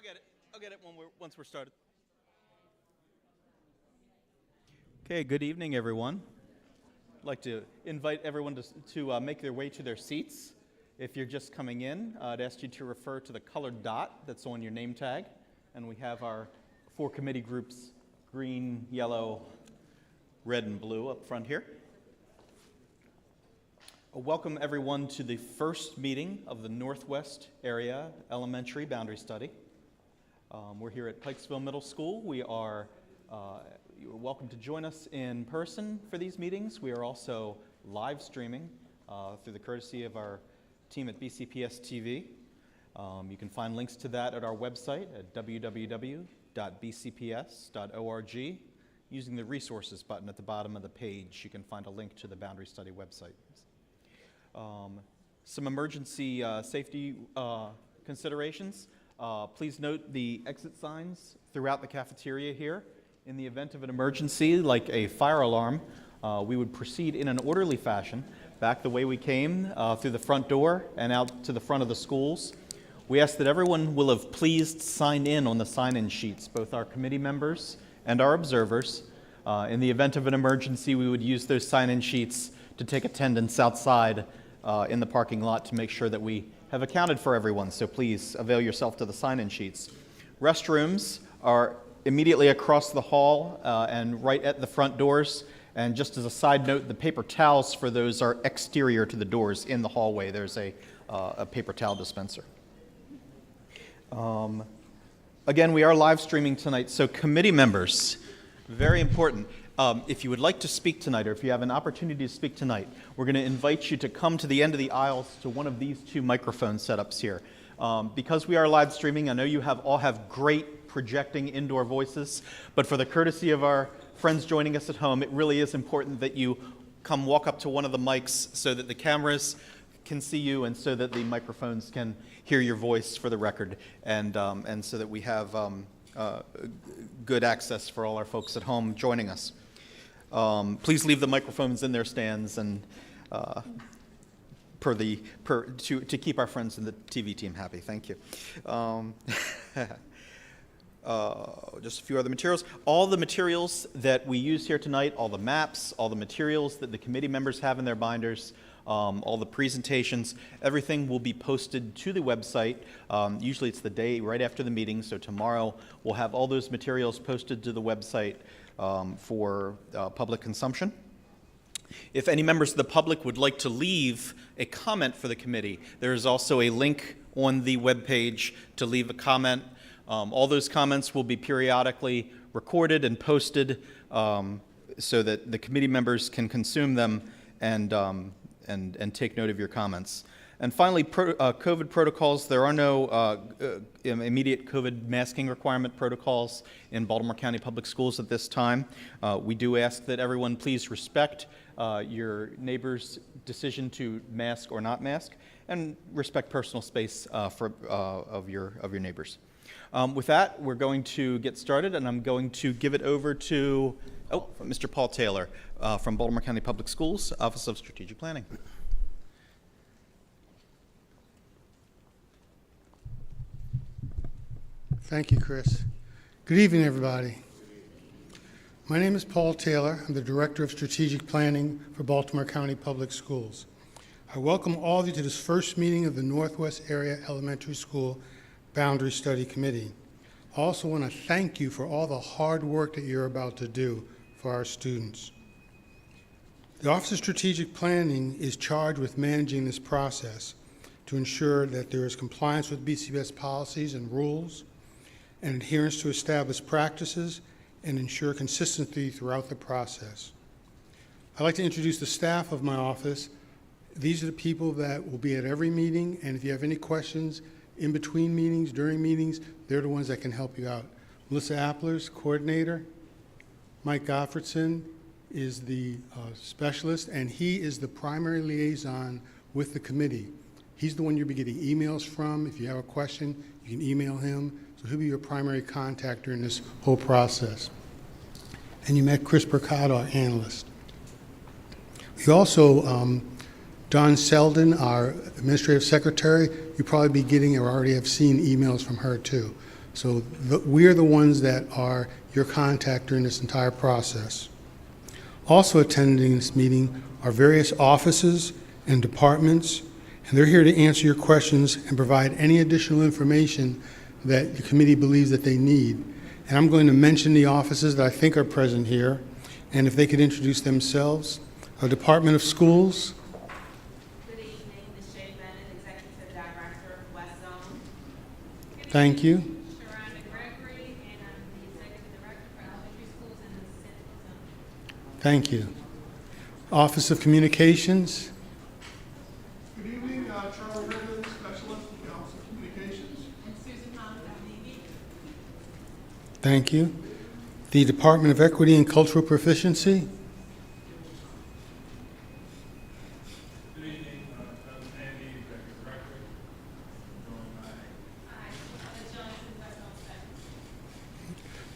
get it. I'll get it once we're started. Okay, good evening, everyone. I'd like to invite everyone to make their way to their seats. If you're just coming in, I'd ask you to refer to the colored dot that's on your name tag. And we have our 4 committee groups, green, yellow, red, and blue up front here. Welcome everyone to the first meeting of the Northwest Area Elementary Boundary Study. We're here at Pikesville Middle School. You're welcome to join us in person for these meetings. We are also live streaming through the courtesy of our team at BCPS-TV. You can find links to that at our website at www.bcps.org. Using the resources button at the bottom of the page, you can find a link to the Boundary Study website. Some emergency safety considerations. Please note the exit signs throughout the cafeteria here. In the event of an emergency, like a fire alarm, we would proceed in an orderly fashion, back the way we came, through the front door and out to the front of the schools. We ask that everyone will have pleased signed in on the sign-in sheets, both our committee members and our observers. In the event of an emergency, we would use those sign-in sheets to take attendance outside in the parking lot to make sure that we have accounted for everyone, so please avail yourself to the sign-in sheets. Restrooms are immediately across the hall and right at the front doors. And just as a side note, the paper towels for those are exterior to the doors in the hallway. There's a paper towel dispenser. Again, we are live streaming tonight, so committee members, very important. If you would like to speak tonight, or if you have an opportunity to speak tonight, we're going to invite you to come to the end of the aisles to one of these 2 microphone setups here. Because we are live streaming, I know you all have great projecting indoor voices, but for the courtesy of our friends joining us at home, it really is important that you come walk up to one of the mics so that the cameras can see you and so that the microphones can hear your voice for the record, and so that we have good access for all our folks at home joining us. Please leave the microphones in their stands and to keep our friends in the TV team happy. Thank you. Just a few other materials. All the materials that we use here tonight, all the maps, all the materials that the committee members have in their binders, all the presentations, everything will be posted to the website. Usually it's the day right after the meeting, so tomorrow we'll have all those materials posted to the website for public consumption. If any members of the public would like to leave a comment for the committee, there is also a link on the webpage to leave a comment. All those comments will be periodically recorded and posted so that the committee members can consume them and take note of your comments. And finally, COVID protocols. There are no immediate COVID masking requirement protocols in Baltimore County Public Schools at this time. We do ask that everyone please respect your neighbor's decision to mask or not mask, and respect personal space of your neighbors. With that, we're going to get started, and I'm going to give it over to Mr. Paul Taylor from Baltimore County Public Schools, Office of Strategic Planning. Thank you, Chris. Good evening, everybody. My name is Paul Taylor. I'm the Director of Strategic Planning for Baltimore County Public Schools. I welcome all of you to this first meeting of the Northwest Area Elementary School Boundary Study Committee. I also want to thank you for all the hard work that you're about to do for our students. The Office of Strategic Planning is charged with managing this process to ensure that there is compliance with BCPS policies and rules, and adherence to established practices, and ensure consistency throughout the process. I'd like to introduce the staff of my office. These are the people that will be at every meeting, and if you have any questions in between meetings, during meetings, they're the ones that can help you out. Melissa Applers, coordinator. Mike Gottfredson is the specialist, and he is the primary liaison with the committee. He's the one you'll be getting emails from. If you have a question, you can email him. So he'll be your primary contact during this whole process. And you met Chris Percato, our analyst. We also, Dawn Selden, our administrative secretary, you'll probably be getting or already have seen emails from her too. So we're the ones that are your contact during this entire process. Also attending this meeting are various offices and departments, and they're here to answer your questions and provide any additional information that the committee believes that they need. And I'm going to mention the offices that I think are present here, and if they could introduce themselves. Our Department of Schools. Good evening, Ms. Shay Bennett, Executive Director, West Zone. Thank you. Sharonda Gregory, and I'm the Executive Director for Elementary Schools in the Central Zone. Thank you. Office of Communications. Good evening, Charlie Redmond, Specialist in the Office of Communications. And Susan Holmes, I'm Thank you. The Department of Equity and Cultural Proficiency. Good evening, President Andy, Executive Director.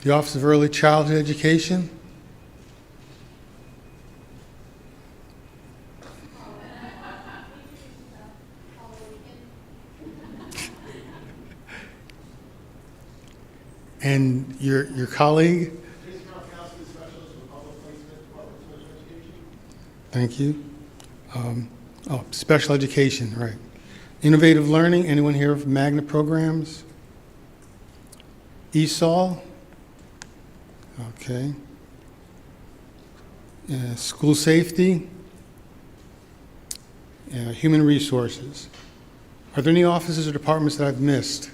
The Office of Early Childhood Education. And your colleague. Thank you. Special education, right. Innovative learning, anyone here from Magna Programs? ESOL? Okay. School safety? Human resources. Are there any offices or departments that I've missed?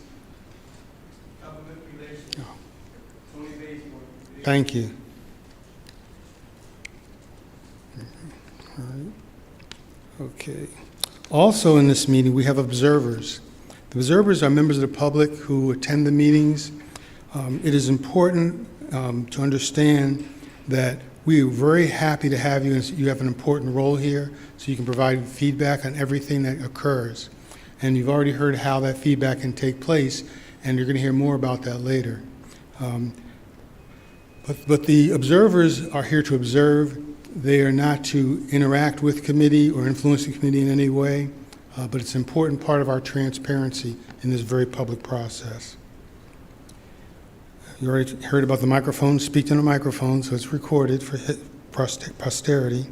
Government Relations. Oh. Tony Bates. Thank you. All right. Okay. Also in this meeting, we have observers. The observers are members of the public who attend the meetings. It is important to understand that we are very happy to have you, and you have an important role here, so you can provide feedback on everything that occurs. And you've already heard how that feedback can take place, and you're going to hear more about that later. But the observers are here to observe. They are not to interact with committee or influence the committee in any way, but it's an important part of our transparency in this very public process. You already heard about the microphone. Speak to the microphone, so it's recorded for posterity.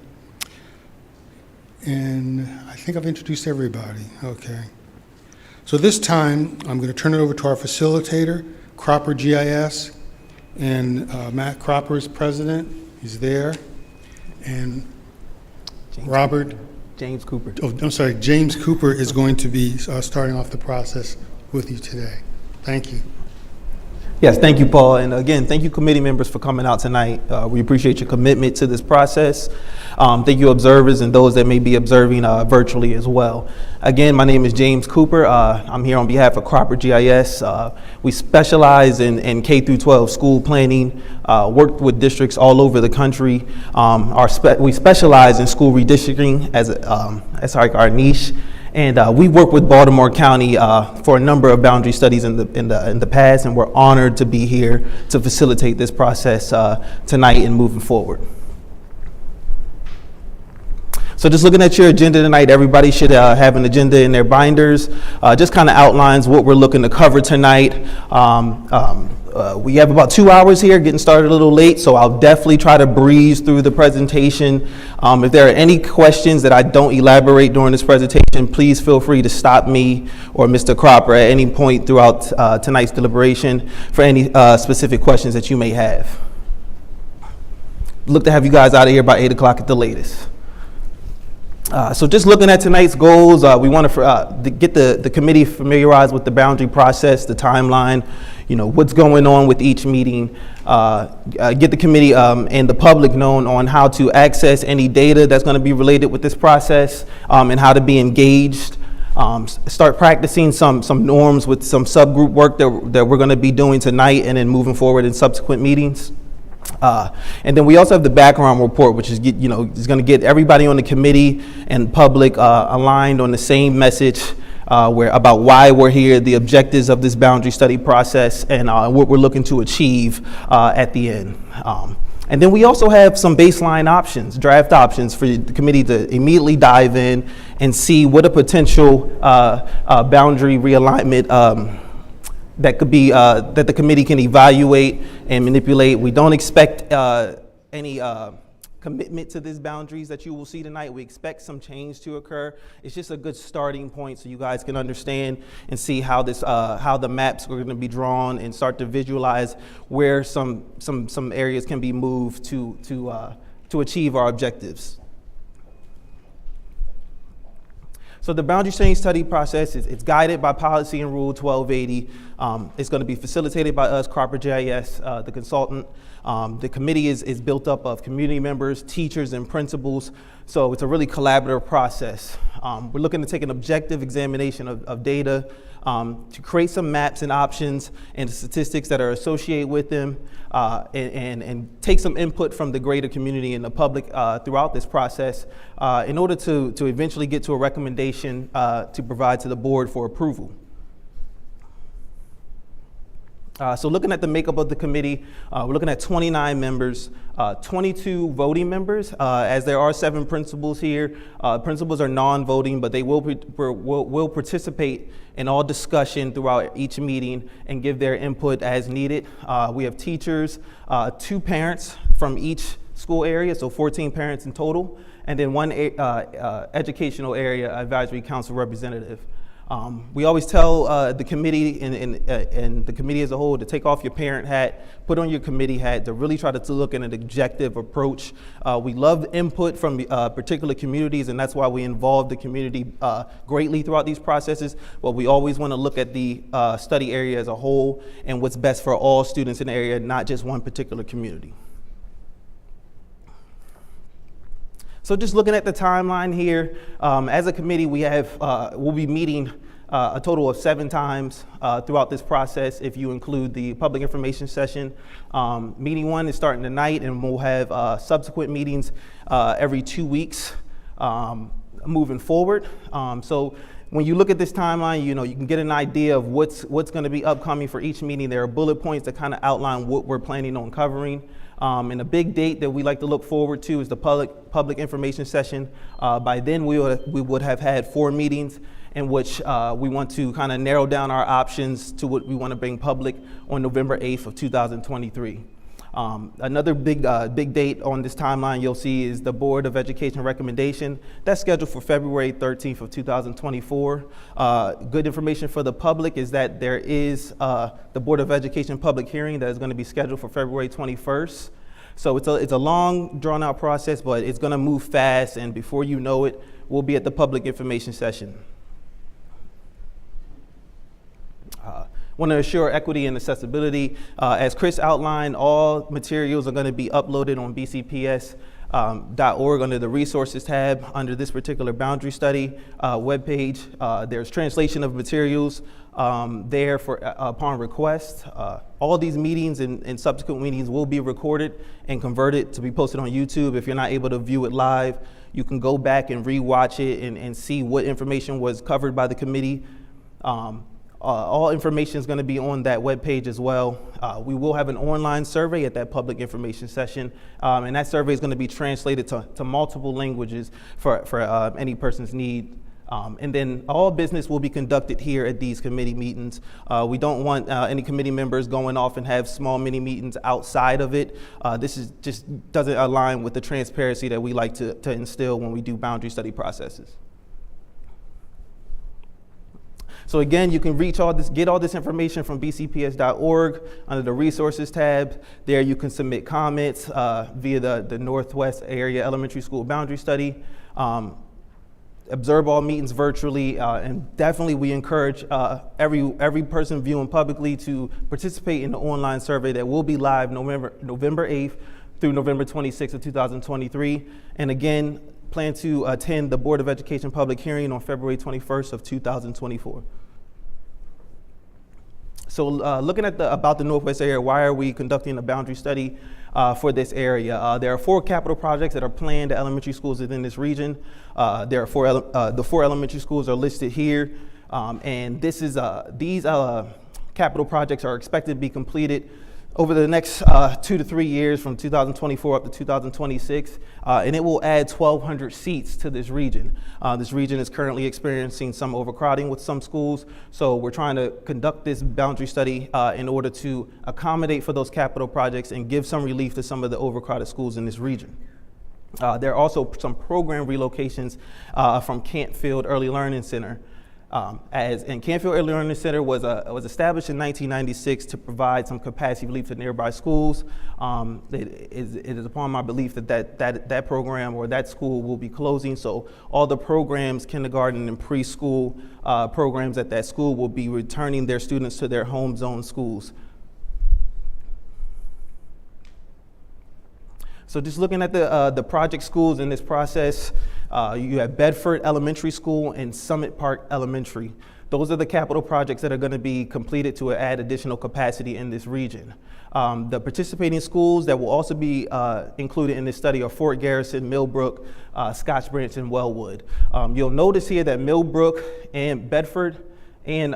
And I think I've introduced everybody. Okay. So this time, I'm going to turn it over to our facilitator, Cropper GIS, and Matt Cropper is president. He's there. And James Cooper. James Cooper is going to be starting off the process with you today. Thank you. Yes, thank you, Paul. And again, thank you, committee members, for coming out tonight. We appreciate your commitment to this process. Thank you, observers, and those that may be observing virtually as well. Again, my name is James Cooper. I'm here on behalf of Cropper GIS. We specialize in K through 12 school planning, worked with districts all over the country. We specialize in school redistricting as our niche. And we work with Baltimore County for a number of boundary studies in the past, and we're honored to be here to facilitate this process tonight and moving forward. So just looking at your agenda tonight, everybody should have an agenda in their binders. Just kind of outlines what we're looking to cover tonight. We have about 2 hours here, getting started a little late, so I'll definitely try to breeze through the presentation. If there are any questions that I don't elaborate during this presentation, please feel free to stop me or Mr. Cropper at any point throughout tonight's deliberation for any specific questions that you may have. Look to have you guys out of here by 8 o'clock at the latest. So just looking at tonight's goals, we want to get the committee familiarized with the boundary process, the timeline, what's going on with each meeting, get the committee and the public known on how to access any data that's going to be related with this process, and how to be engaged. Start practicing some norms with some subgroup work that we're going to be doing tonight and then moving forward in subsequent meetings. And then we also have the background report, which is is going to get everybody on the committee and public aligned on the same message about why we're here, the objectives of this boundary study process, and what we're looking to achieve at the end. And then we also have some baseline options, draft options for the committee to immediately dive in and see what a potential boundary realignment that could be that the committee can evaluate and manipulate. We don't expect any commitment to these boundaries that you will see tonight. We expect some change to occur. It's just a good starting point so you guys can understand and see how this how the maps are going to be drawn and start to visualize where some areas can be moved to achieve our objectives. So the boundary change study process it's guided by policy and rule 1280. It's going to be facilitated by us, Cropper JIS, the consultant. The committee is built up of community members, teachers, and principals. So it's a really collaborative process. We're looking to take an objective examination of data to create some maps and options and the statistics that are associated with them, and take some input from the greater community and the public throughout this process in order to eventually get to a recommendation to provide to the board for approval. So looking at the makeup of the committee, we're looking at 29 members, 22 voting members, as there are 7 principals here. Principals are non-voting, but they will participate in all discussion throughout each meeting and give their input as needed. We have teachers, 2 parents from each school area, so 14 parents in total, and then 1 educational area advisory council representative. We always tell the committee and the committee as a whole to take off your parent hat, put on your committee hat, to really try to look at an objective approach. We love input from particular communities, and that's why we involve the community greatly throughout these processes. But we always want to look at the study area as a whole and what's best for all students in the area, not just one particular community. So just looking at the timeline here, as a committee, we'll be meeting a total of 7 times throughout this process if you include the public information session. Meeting 1 is starting tonight, and we'll have subsequent meetings every 2 weeks moving forward. So when you look at this timeline, you can get an idea of what's going to be upcoming for each meeting. There are bullet points that kind of outline what we're planning on covering. And a big date that we like to look forward to is the public information session. By then, we would have had 4 meetings in which we want to kind of narrow down our options to what we want to bring public on November 8th of 2023. Another big date on this timeline you'll see is the Board of Education recommendation. That's scheduled for February 13th of 2024. Good information for the public is that there is the Board of Education public hearing that is going to be scheduled for February 21st. So it's a long, drawn-out process, but it's going to move fast, and before you know it, we'll be at the public information session. Want to assure equity and accessibility. As Chris outlined, all materials are going to be uploaded on BCPS.org under the resources tab under this particular boundary study webpage. There's translation of materials there for upon request. All these meetings and subsequent meetings will be recorded and converted to be posted on YouTube. If you're not able to view it live, you can go back and rewatch it and see what information was covered by the committee. All information is going to be on that webpage as well. We will have an online survey at that public information session, and that survey is going to be translated to multiple languages for any person's need. And then all business will be conducted here at these committee meetings. We don't want any committee members going off and have small mini meetings outside of it. This is just doesn't align with the transparency that we like to instill when we do boundary study processes. So again, you can get all this information from bcps.org under the resources tab. There you can submit comments via the Northwest Area Elementary School Boundary Study. Observe all meetings virtually, and definitely we encourage every person viewing publicly to participate in the online survey that will be live November 8th through November 26th of 2023. And again, plan to attend the Board of Education public hearing on February 21st of 2024. So looking at about the Northwest area, why are we conducting a boundary study for this area? There are 4 capital projects that are planned at elementary schools within this region. There are the 4 elementary schools are listed here, and this is these capital projects are expected to be completed over the next 2 to 3 years from 2024 up to 2026, and it will add 1,200 seats to this region. This region is currently experiencing some overcrowding with some schools, so we're trying to conduct this boundary study in order to accommodate for those capital projects and give some relief to some of the overcrowded schools in this region. There are also some program relocations from Cantfield Early Learning Center. Cantfield Early Learning Center was established in 1996 to provide some capacity relief to nearby schools. It is upon my belief that program or that school will be closing, so all the programs, kindergarten and preschool programs at that school will be returning their students to their home zone schools. So just looking at the project schools in this process, you have Bedford Elementary School and Summit Park Elementary. Those are the capital projects that are going to be completed to add additional capacity in this region. The participating schools that will also be included in this study are Fort Garrison, Millbrook, Scotch Branch, and Wellwood. You'll notice here that Millbrook and Bedford and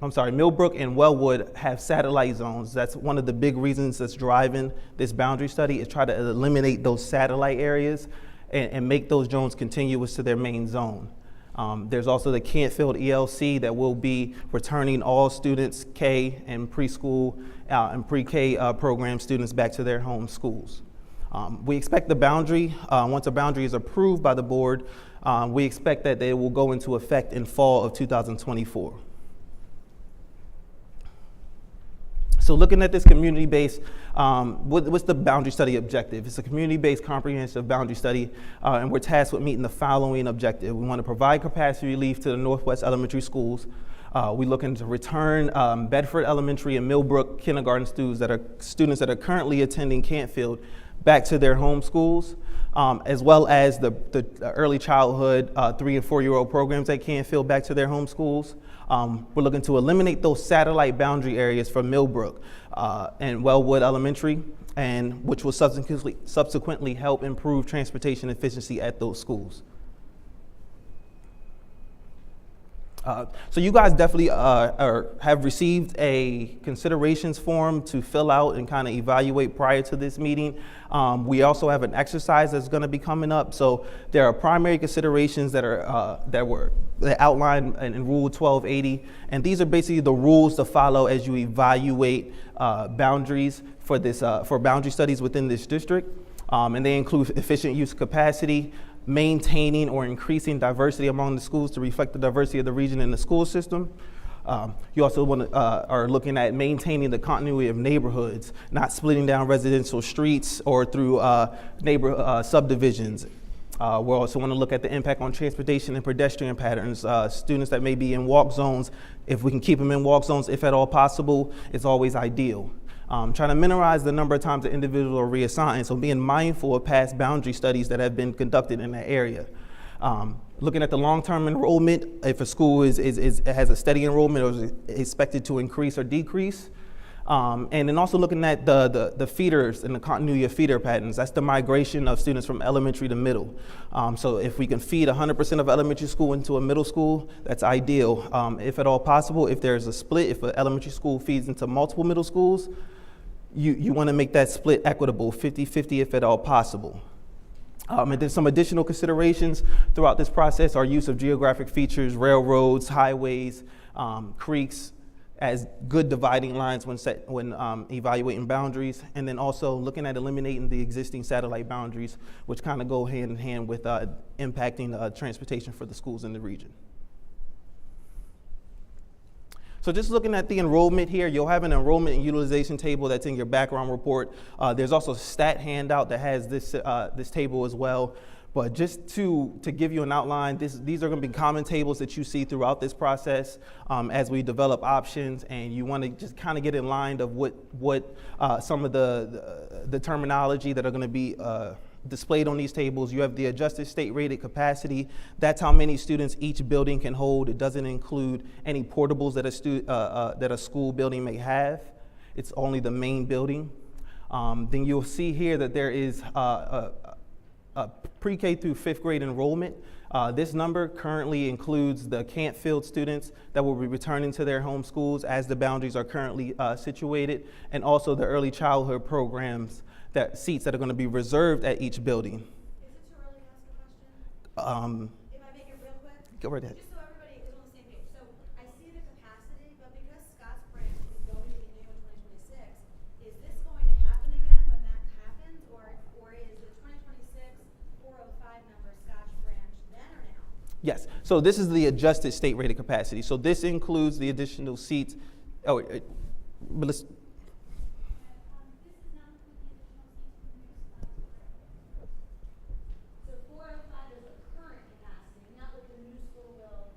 Millbrook and Wellwood have satellite zones. That's one of the big reasons that's driving this boundary study, is try to eliminate those satellite areas and make those zones continuous to their main zone. There's also the Cantfield ELC that will be returning all students, K and preschool and pre-K program students back to their home schools. We expect the boundary, once a boundary is approved by the board, we expect that they will go into effect in fall of 2024. So looking at this community-based, what's the boundary study objective? It's a community-based comprehensive boundary study, and we're tasked with meeting the following objective. We want to provide capacity relief to the Northwest Elementary Schools. We're looking to return Bedford Elementary and Millbrook kindergarten students that are currently attending Cantfield back to their home schools, as well as the early childhood 3 and 4-year-old programs at Cantfield back to their home schools. We're looking to eliminate those satellite boundary areas for Millbrook and Wellwood Elementary, and which will subsequently help improve transportation efficiency at those schools. So you guys definitely have received a considerations form to fill out and kind of evaluate prior to this meeting. We also have an exercise that's going to be coming up. So there are primary considerations that are that outlined in Rule 1280, and these are basically the rules to follow as you evaluate boundaries for this for boundary studies within this district, and they include efficient use capacity, maintaining or increasing diversity among the schools to reflect the diversity of the region and the school system. You also are looking at maintaining the continuity of neighborhoods, not splitting down residential streets or through neighbor subdivisions. We also want to look at the impact on transportation and pedestrian patterns. Students that may be in walk zones, if we can keep them in walk zones, if at all possible, it's always ideal. Trying to minimize the number of times the individuals are reassigned, so being mindful of past boundary studies that have been conducted in that area. Looking at the long-term enrollment, if a school has a steady enrollment or is expected to increase or decrease. And then also looking at the feeders and the continuity of feeder patterns. That's the migration of students from elementary to middle. So if we can feed 100% of elementary school into a middle school, that's ideal. If at all possible, if there's a split, if an elementary school feeds into multiple middle schools, you want to make that split equitable, 50-50 if at all possible. And then some additional considerations throughout this process are use of geographic features, railroads, highways, creeks, as good dividing lines when evaluating boundaries, and then also looking at eliminating the existing satellite boundaries, which kind of go hand in hand with impacting transportation for the schools in the region. So just looking at the enrollment here, you'll have an enrollment and utilization table that's in your background report. There's also a stat handout that has this table as well. But just to give you an outline, these are going to be common tables that you see throughout this process as we develop options, and you want to just kind of get in line of what some of the terminology that are going to be displayed on these tables. You have the adjusted state rated capacity. That's how many students each building can hold. It doesn't include any portables that a school building may have. It's only the main building. Then you'll see here that there is a pre-K through 5th grade enrollment. This number currently includes the Cantfield students that will be returning to their home schools as the boundaries are currently situated, and also the early childhood programs, seats that are going to be reserved at each building. Is it too early to ask a question? If I make it real quick? Go right ahead. Just so everybody is on the same page. So I see the capacity, but because Scotts Branch is going to be new in 2026, is this going to happen again when that happens? Or is the 2026 405 number Scotts Branch then or now? Yes, so this is the adjusted state rated capacity. So this includes the additional seats. But let's, This is not including the additional seats for the new Scotts. So 405 is the current capacity, not what the new school will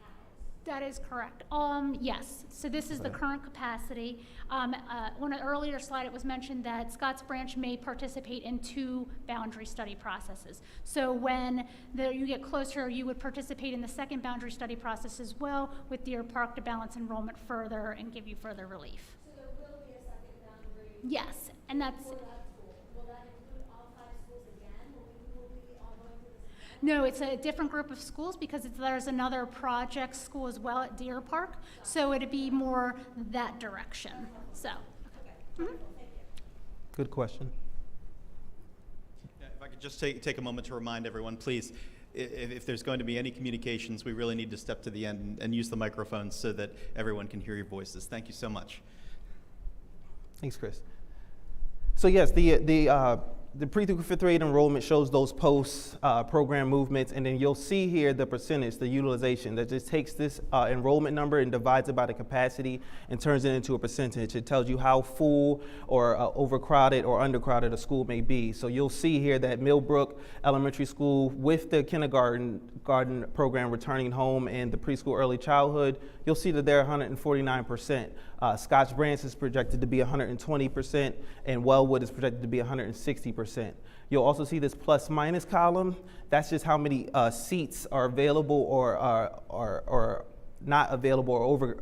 house. That is correct. Yes, so this is the current capacity. On an earlier slide, it was mentioned that Scotts Branch may participate in 2 boundary study processes. So when you get closer, you would participate in the second boundary study process as well with Deer Park to balance enrollment further and give you further relief. So there will be a second boundary Yes, and that's, for that school. Will that include all 5 schools again? Will we all going through this again? no, it's a different group of schools because there's another project school as well at Deer Park. So it'd be more that direction, so. good question. Yeah, if I could just take a moment to remind everyone, please, if there's going to be any communications, we really need to step to the end and use the microphones so that everyone can hear your voices. Thank you so much. Thanks, Chris. So yes, the pre through 5th grade enrollment shows those post program movements, and then you'll see here the percentage, the utilization, that just takes this enrollment number and divides it by the capacity and turns it into a percentage. It tells you how full or overcrowded or undercrowded a school may be. So you'll see here that Millbrook Elementary School, with the kindergarten program returning home and the preschool early childhood, you'll see that they're 149%. Scotts Branch is projected to be 120%, and Wellwood is projected to be 160%. You'll also see this plus minus column. That's just how many seats are available or not available or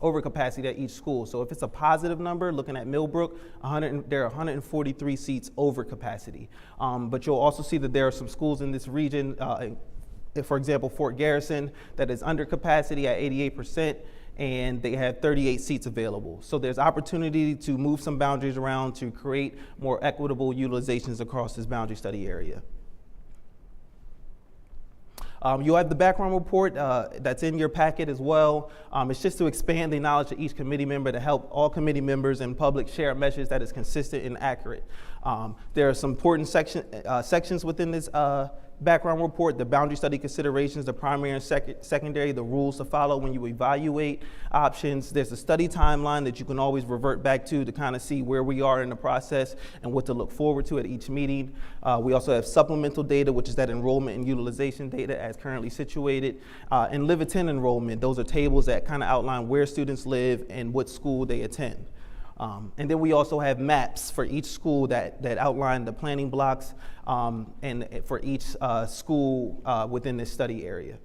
over capacity at each school. So if it's a positive number, looking at Millbrook, there are 143 seats over capacity. But you'll also see that there are some schools in this region, for example, Fort Garrison, that is under capacity at 88%. And they have 38 seats available. So there's opportunity to move some boundaries around to create more equitable utilizations across this boundary study area. You'll have the background report that's in your packet as well. It's just to expand the knowledge of each committee member to help all committee members and public share a message that is consistent and accurate. There are some important sections within this background report: the boundary study considerations, the primary and secondary, the rules to follow when you evaluate options. There's a study timeline that you can always revert back to kind of see where we are in the process and what to look forward to at each meeting. We also have supplemental data, which is that enrollment and utilization data as currently situated, and live attend enrollment. Those are tables that kind of outline where students live and what school they attend. And then we also have maps for each school that outline the planning blocks and for each school within this study area.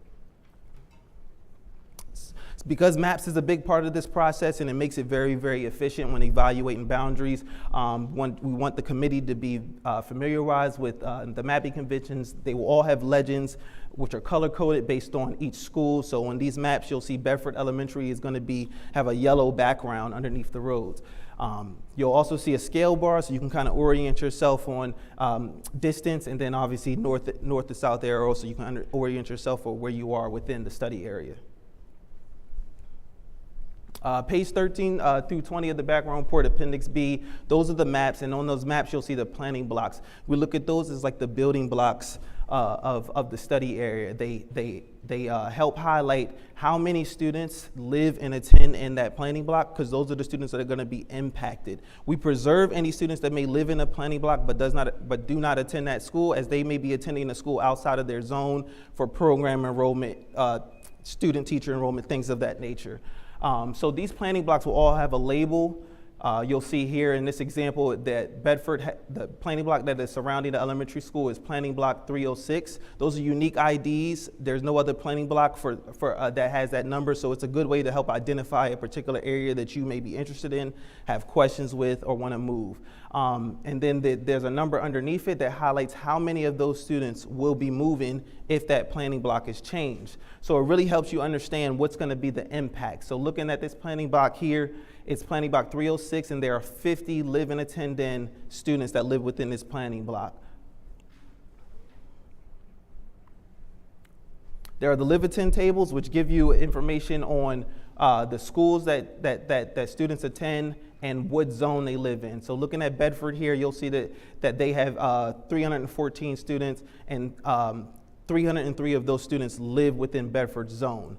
Because maps is a big part of this process and it makes it very, very efficient when evaluating boundaries. We want the committee to be familiarized with the mapping conventions. They will all have legends which are color-coded based on each school. So on these maps, you'll see Bedford Elementary is going to have a yellow background underneath the roads. You'll also see a scale bar, so you can kind of orient yourself on distance, and then obviously north to south arrow, so you can orient yourself for where you are within the study area. Page 13 through 20 of the background report, Appendix B, those are the maps, and on those maps you'll see the planning blocks. We look at those as like the building blocks of the study area. They help highlight how many students live and attend in that planning block, because those are the students that are going to be impacted. We preserve any students that may live in a planning block but do not attend that school, as they may be attending a school outside of their zone for program enrollment, student-teacher enrollment, things of that nature. So these planning blocks will all have a label. You'll see here in this example that Bedford, the planning block that is surrounding the elementary school is planning block 306. Those are unique IDs. There's no other planning block for that has that number, so it's a good way to help identify a particular area that you may be interested in, have questions with, or want to move. And then there's a number underneath it that highlights how many of those students will be moving if that planning block is changed. So it really helps you understand what's going to be the impact. So looking at this planning block here, it's planning block 306, and there are 50 live and attend in students that live within this planning block. There are the live attend tables, which give you information on the schools that students attend and what zone they live in. So looking at Bedford here, you'll see that they have 314 students, and 303 of those students live within Bedford zone.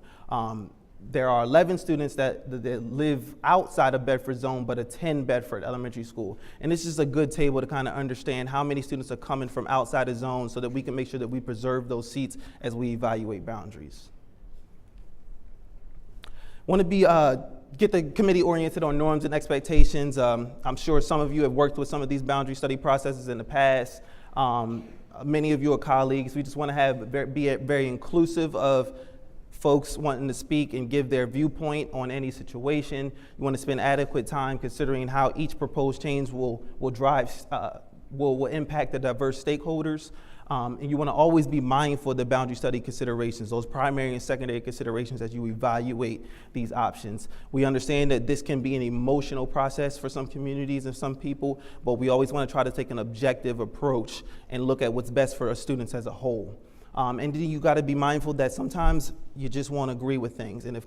There are 11 students that live outside of Bedford zone but attend Bedford Elementary School. And this is a good table to kind of understand how many students are coming from outside the zone so that we can make sure that we preserve those seats as we evaluate boundaries. Want to be get the committee oriented on norms and expectations. I'm sure some of you have worked with some of these boundary study processes in the past. Many of you are colleagues. We just want to be very inclusive of folks wanting to speak and give their viewpoint on any situation. You want to spend adequate time considering how each proposed change will impact the diverse stakeholders. And you want to always be mindful of the boundary study considerations, those primary and secondary considerations as you evaluate these options. We understand that this can be an emotional process for some communities and some people, but we always want to try to take an objective approach and look at what's best for our students as a whole. And then you got to be mindful that sometimes you just won't agree with things. And if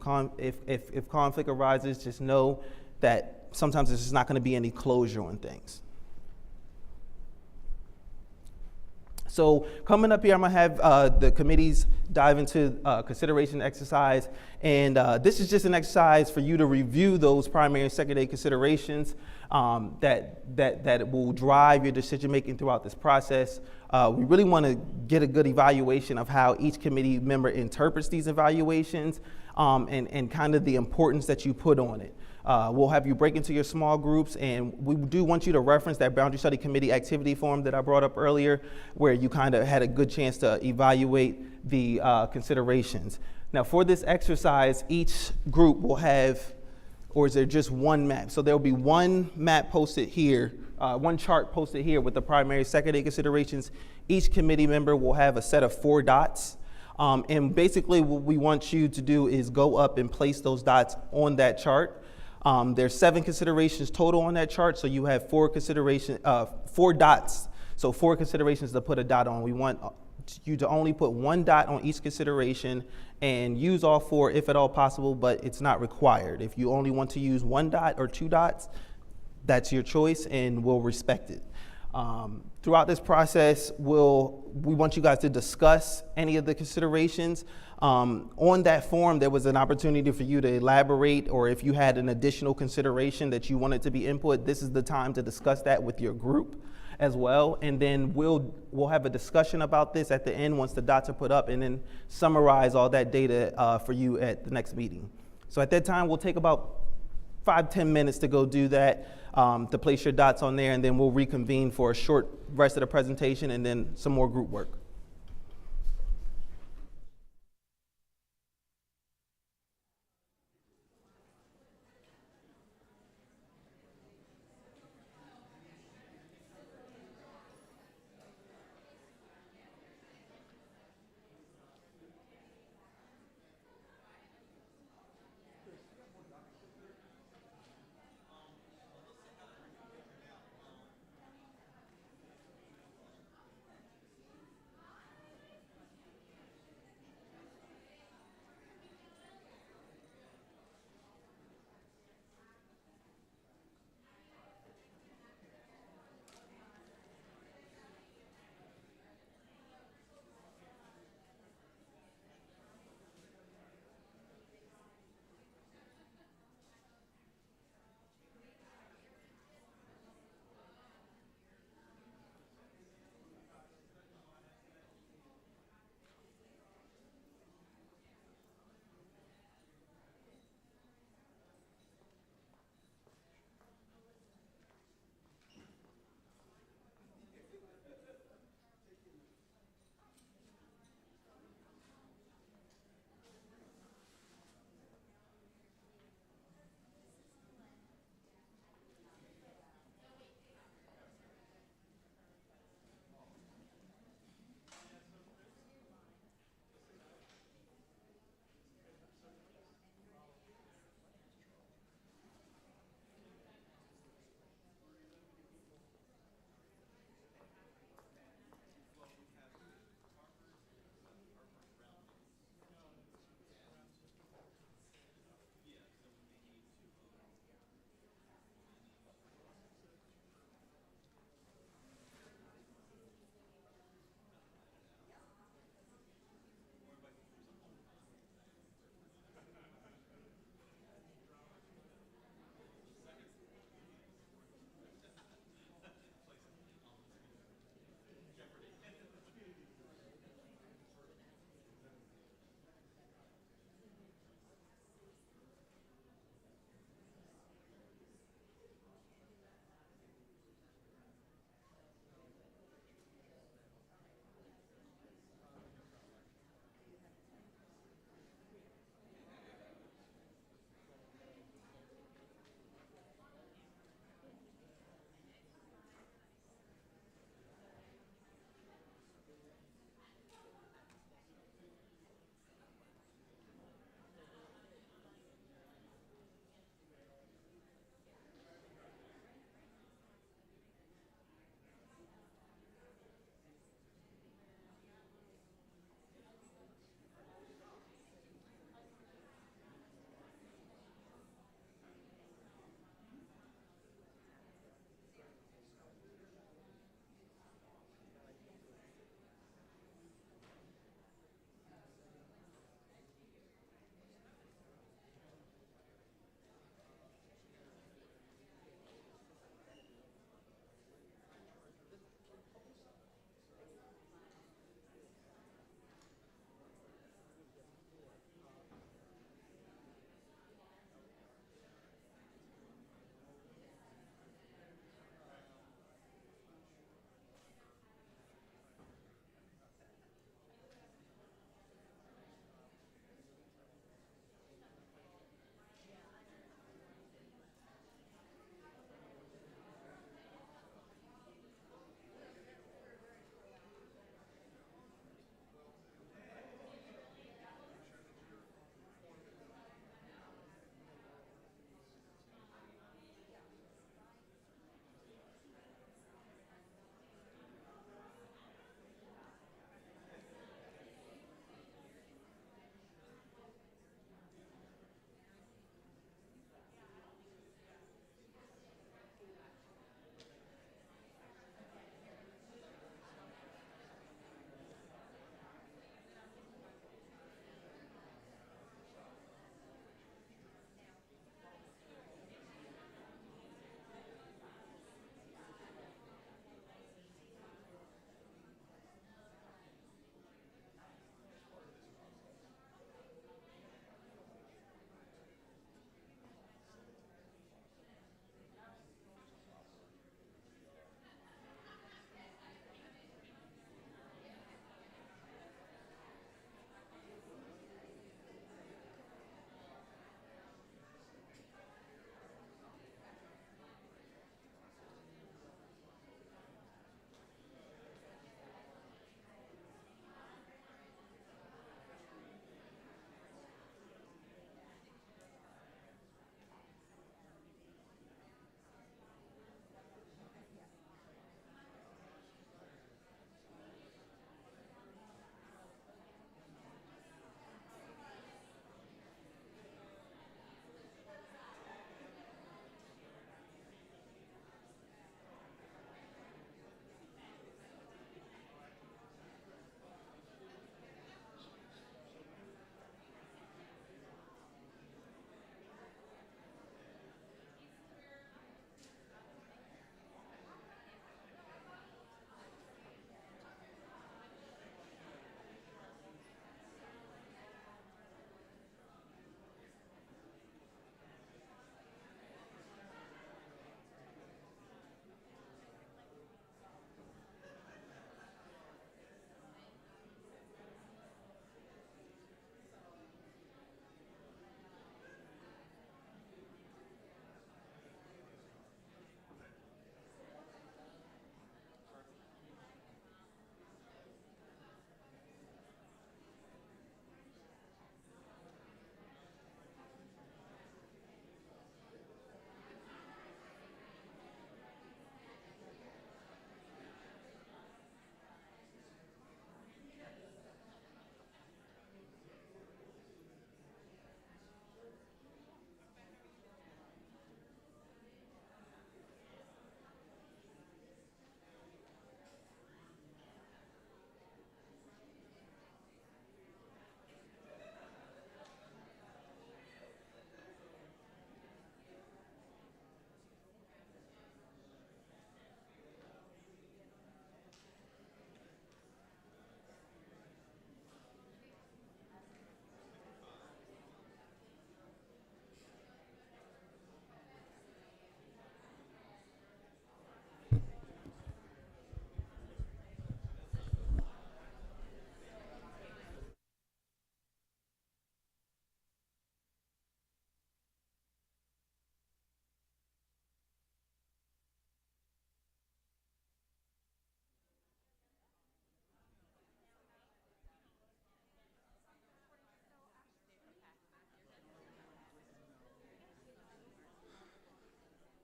conflict arises, just know that sometimes there's just not going to be any closure on things. So coming up here, I'm going to have the committees dive into consideration exercise. And this is just an exercise for you to review those primary and secondary considerations that will drive your decision making throughout this process. We really want to get a good evaluation of how each committee member interprets these evaluations and kind of the importance that you put on it. We'll have you break into your small groups, and we do want you to reference that Boundary Study Committee activity form that I brought up earlier, where you kind of had a good chance to evaluate the considerations. Now, for this exercise, each group will have, or is there just one map? So there'll be one map posted here, one chart posted here with the primary, secondary considerations. Each committee member will have a set of 4 dots. And basically what we want you to do is go up and place those dots on that chart. There's 7 considerations total on that chart, so you have 4 dots. So 4 considerations to put a dot on. We want you to only put 1 dot on each consideration and use all 4 if at all possible, but it's not required. If you only want to use 1 dot or 2 dots, that's your choice and we'll respect it. Throughout this process, we want you guys to discuss any of the considerations. On that form, there was an opportunity for you to elaborate, or if you had an additional consideration that you wanted to be input, this is the time to discuss that with your group as well. And then we'll have a discussion about this at the end once the dots are put up, and then summarize all that data for you at the next meeting. So at that time, we'll take about 5-10 minutes to go do that, to place your dots on there, and then we'll reconvene for a short rest of the presentation and then some more group work.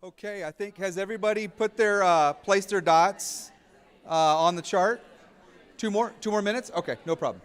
Okay, I think, has everybody put their, placed their dots on the chart? Two more minutes? Okay, no problem.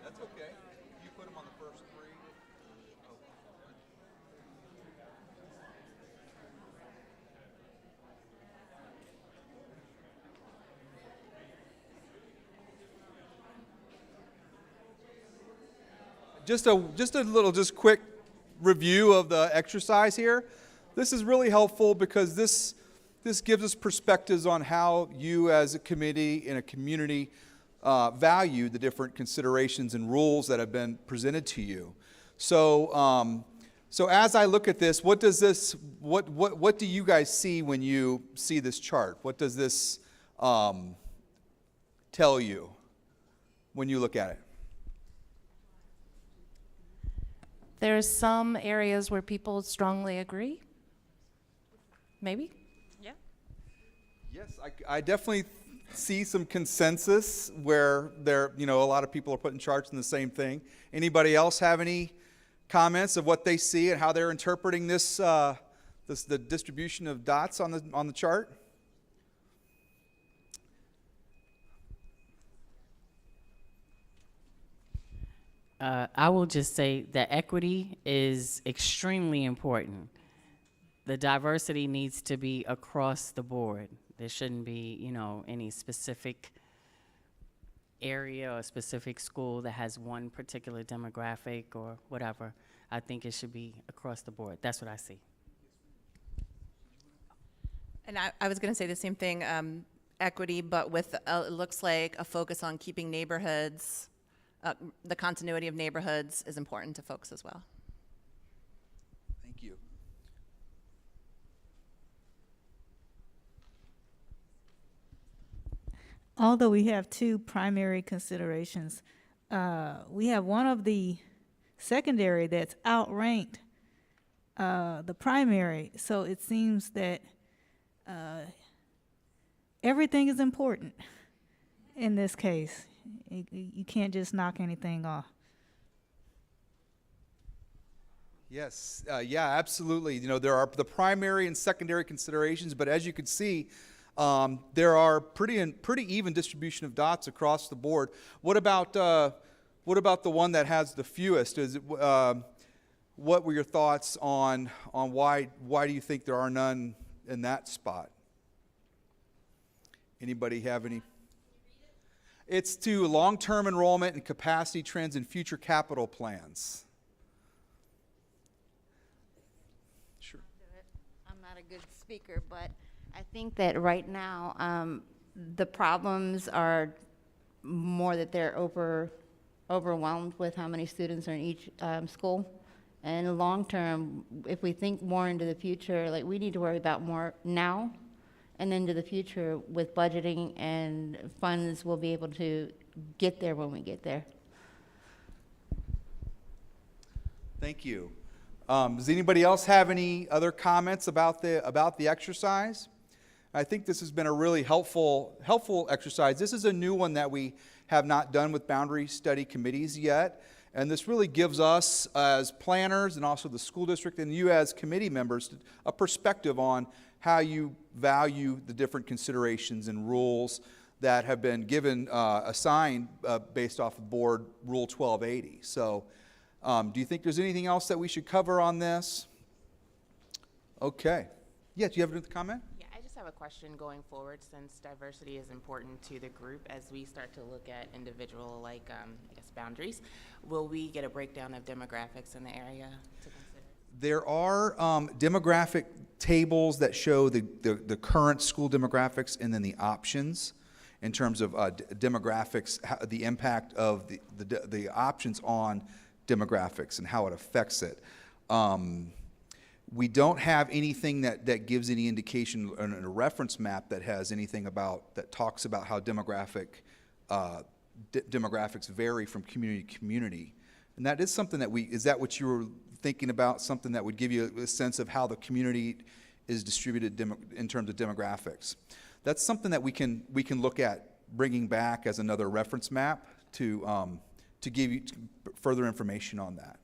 That's okay. You put them on the first three. Just a little quick review of the exercise here. This is really helpful because this gives us perspectives on how you as a committee and a community value the different considerations and rules that have been presented to you. So, so as I look at this, what do you guys see when you see this chart? What does this tell you when you look at it? There's some areas where people strongly agree. Maybe? Yeah. Yes, I definitely see some consensus where a lot of people are putting charts in the same thing. Anybody else have any comments of what they see and how they're interpreting this, the distribution of dots on the chart? I will just say that equity is extremely important. The diversity needs to be across the board. There shouldn't be, any specific area or specific school that has one particular demographic or whatever. I think it should be across the board. That's what I see. And I was going to say the same thing, equity, but with, it looks like a focus on keeping neighborhoods, the continuity of neighborhoods is important to folks as well. Thank you. Although we have two primary considerations, we have one of the secondary that's outranked the primary. So it seems that everything is important in this case. You can't just knock anything off. Yes, yeah, absolutely. There are the primary and secondary considerations, but as you can see, there are pretty even distribution of dots across the board. What about the one that has the fewest? What were your thoughts on why do you think there are none in that spot? Anybody have any? It's to long-term enrollment and capacity trends and future capital plans. Sure. I'm not a good speaker, but I think that right now the problems are more that they're overwhelmed with how many students are in each school. And long term, if we think more into the future, like we need to worry about more now and into the future with budgeting and funds, we'll be able to get there when we get there. Thank you. Does anybody else have any other comments about the exercise? I think this has been a really helpful exercise. This is a new one that we have not done with boundary study committees yet. And this really gives us as planners and also the school district and you as committee members a perspective on how you value the different considerations and rules that have been given, assigned based off of Board Rule 1280. So do you think there's anything else that we should cover on this? Okay. Yeah, do you have another comment? Yeah, I just have a question going forward, since diversity is important to the group as we start to look at individual, like, I guess, boundaries. Will we get a breakdown of demographics in the area to consider? There are demographic tables that show the current school demographics and then the options in terms of demographics, the impact of the options on demographics and how it affects it. We don't have anything that gives any indication in a reference map that has anything that talks about how demographics vary from community to community. And that is something that is that what you were thinking about, something that would give you a sense of how the community is distributed in terms of demographics? That's something that we can look at bringing back as another reference map to give you further information on that.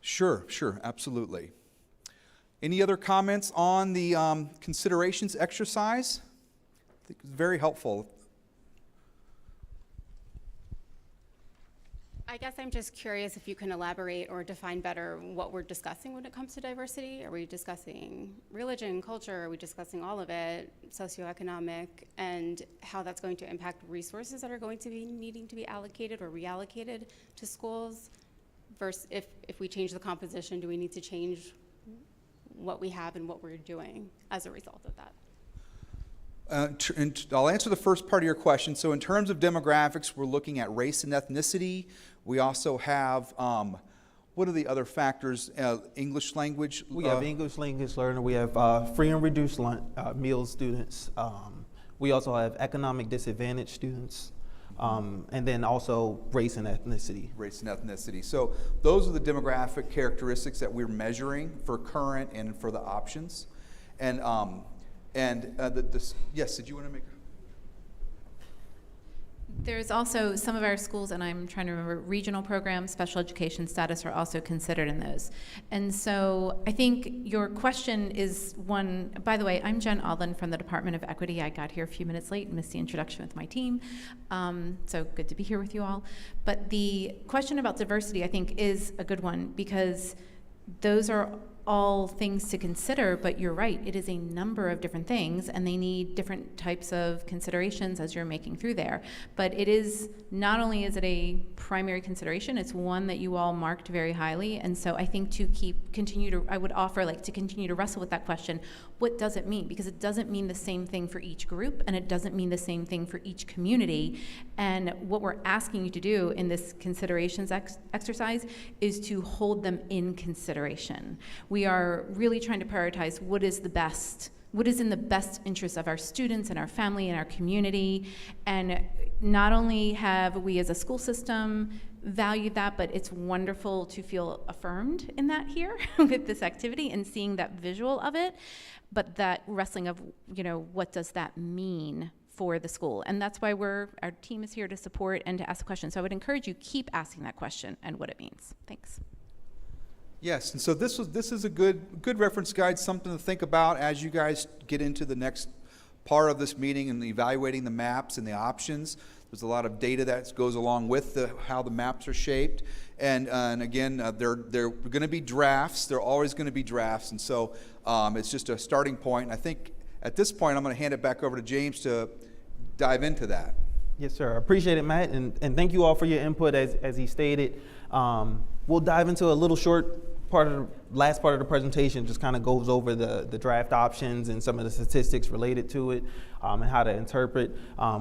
Sure, absolutely. Any other comments on the considerations exercise? I think it's very helpful. I guess I'm just curious if you can elaborate or define better what we're discussing when it comes to diversity. Are we discussing religion, culture? Are we discussing all of it, socioeconomic, and how that's going to impact resources that are going to be needing to be allocated or reallocated to schools? Versus if we change the composition, do we need to change what we have and what we're doing as a result of that? And I'll answer the first part of your question. So in terms of demographics, we're looking at race and ethnicity. We also have, what are the other factors? English language? We have English language learner. We have free and reduced meal students. We also have economic disadvantaged students. And then also race and ethnicity. Race and ethnicity. So those are the demographic characteristics that we're measuring for current and for the options. And yes, did you want to make? There's also some of our schools, and I'm trying to remember, regional programs, special education status are also considered in those. And so I think your question is one, by the way, I'm Jen Aldlin from the Department of Equity. I got here a few minutes late and missed the introduction with my team. So good to be here with you all. But the question about diversity, I think, is a good one, because those are all things to consider, but you're right, it is a number of different things, and they need different types of considerations as you're making through there. But it is, not only is it a primary consideration, it's one that you all marked very highly, and so I think I would offer to continue to wrestle with that question, what does it mean? Because it doesn't mean the same thing for each group, and it doesn't mean the same thing for each community, and what we're asking you to do in this considerations exercise is to hold them in consideration. We are really trying to prioritize what is in the best interest of our students and our family and our community. And not only have we as a school system valued that, but it's wonderful to feel affirmed in that here with this activity and seeing that visual of it, but that wrestling of, what does that mean for the school? And that's why our team is here to support and to ask the question. So I would encourage you, keep asking that question and what it means. Thanks. Yes, and so this is a good reference guide, something to think about as you guys get into the next part of this meeting and evaluating the maps and the options. There's a lot of data that goes along with how the maps are shaped, and again, they're going to be drafts. They're always going to be drafts, and so it's just a starting point. And I think at this point, I'm going to hand it back over to James to dive into that. Yes, sir. I appreciate it, Matt, and thank you all for your input. As he stated, we'll dive into a little short last part of the presentation. Just kind of goes over the draft options and some of the statistics related to it, and how to interpret.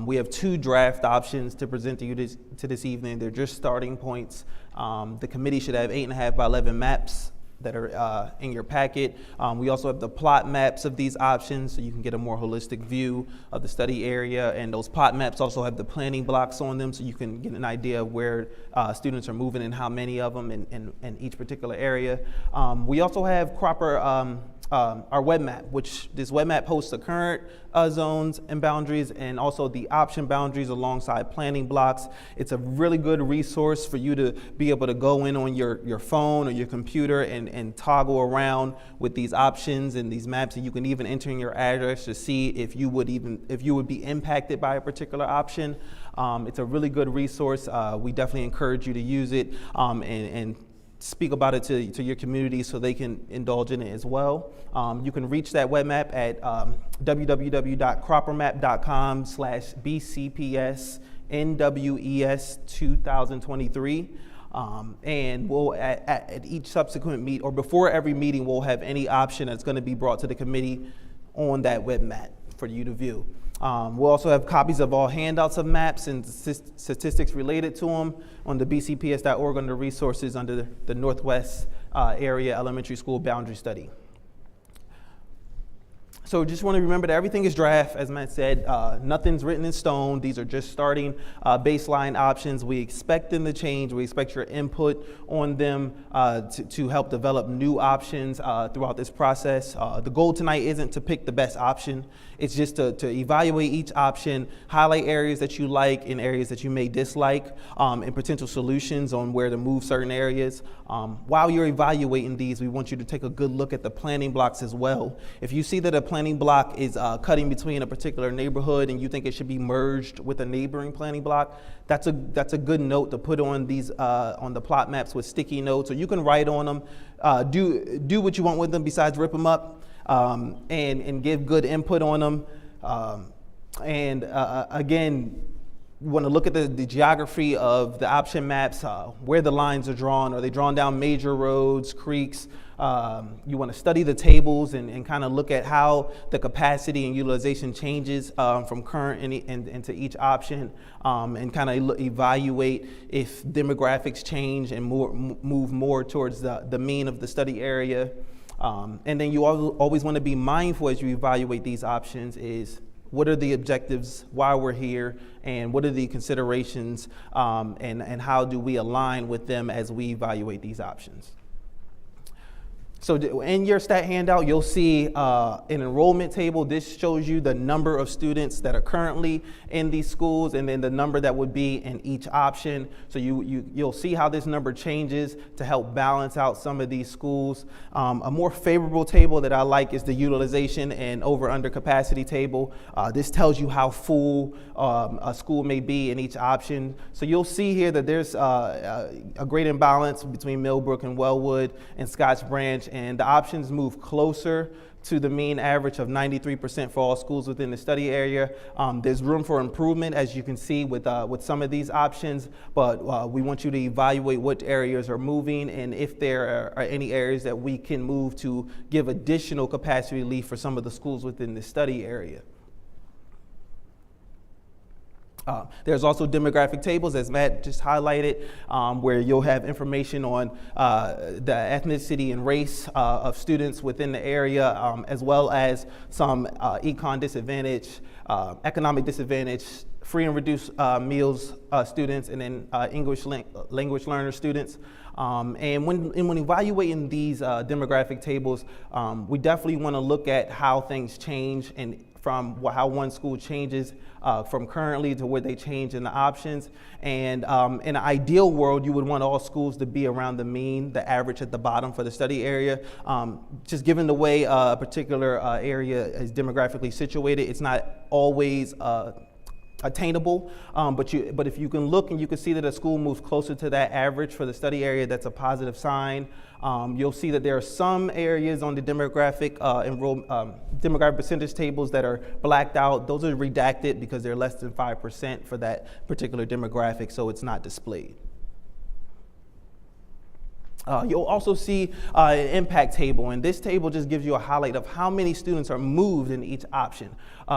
We have 2 draft options to present to you this evening. They're just starting points. The committee should have 8.5 by 11 maps that are in your packet. We also have the plot maps of these options, so you can get a more holistic view of the study area, and those plot maps also have the planning blocks on them, so you can get an idea of where students are moving and how many of them in each particular area. We also have proper our web map, which this web map hosts the current zones and boundaries, and also the option boundaries alongside planning blocks. It's a really good resource for you to be able to go in on your phone or your computer and and toggle around with these options and these maps, and you can even enter in your address to see if you would be impacted by a particular option. It's a really good resource. We definitely encourage you to use it and speak about it to your community so they can indulge in it as well. You can reach that web map at www.croppermap.com/BCPS-NWES 2023. And we'll at each subsequent meet or before every meeting, we'll have any option that's going to be brought to the committee on that web map for you to view. We'll also have copies of all handouts of maps and statistics related to them on the bcps.org under resources under the Northwest Area Elementary School Boundary Study. So just want to remember that everything is draft, as Matt said. Nothing's written in stone. These are just starting baseline options. We expect them to change. We expect your input on them to help develop new options throughout this process. The goal tonight isn't to pick the best option. It's just to evaluate each option, highlight areas that you like and areas that you may dislike, and potential solutions on where to move certain areas. While you're evaluating these, we want you to take a good look at the planning blocks as well. If you see that a planning block is cutting between a particular neighborhood and you think it should be merged with a neighboring planning block, that's a good note to put on these on the plot maps with sticky notes, or you can write on them. Do what you want with them besides rip them up, and give good input on them. Again, you want to look at the geography of the option maps, where the lines are drawn. Are they drawn down major roads, creeks? You want to study the tables and kind of look at how the capacity and utilization changes from current into each option, and kind of evaluate if demographics change and move more towards the mean of the study area. And then you always want to be mindful as you evaluate these options is what are the objectives, why we're here, and what are the considerations, and how do we align with them as we evaluate these options. So in your stat handout, you'll see an enrollment table. This shows you the number of students that are currently in these schools and then the number that would be in each option. So you'll see how this number changes to help balance out some of these schools. A more favorable table that I like is the utilization and over/under capacity table. This tells you how full a school may be in each option. So you'll see here that there's a great imbalance between Millbrook and Wellwood and Scotts Branch, and the options move closer to the mean average of 93% for all schools within the study area. There's room for improvement, as you can see with some of these options, but we want you to evaluate what areas are moving and if there are any areas that we can move to give additional capacity relief for some of the schools within the study area. There's also demographic tables, as Matt just highlighted, where you'll have information on the ethnicity and race of students within the area, as well as some econ disadvantage, economic disadvantage, free and reduced meals students, and then English language learner students. And when evaluating these demographic tables, we definitely want to look at how things change and from how one school changes from currently to where they change in the options. And in an ideal world, you would want all schools to be around the mean, the average at the bottom for the study area. Just given the way a particular area is demographically situated, it's not always attainable, but if you can look and you can see that a school moves closer to that average for the study area, that's a positive sign. You'll see that there are some areas on the demographic demographic percentage tables that are blacked out. Those are redacted because they're less than 5% for that particular demographic, so it's not displayed. You'll also see an impact table, and this table just gives you a highlight of how many students are moved in each option.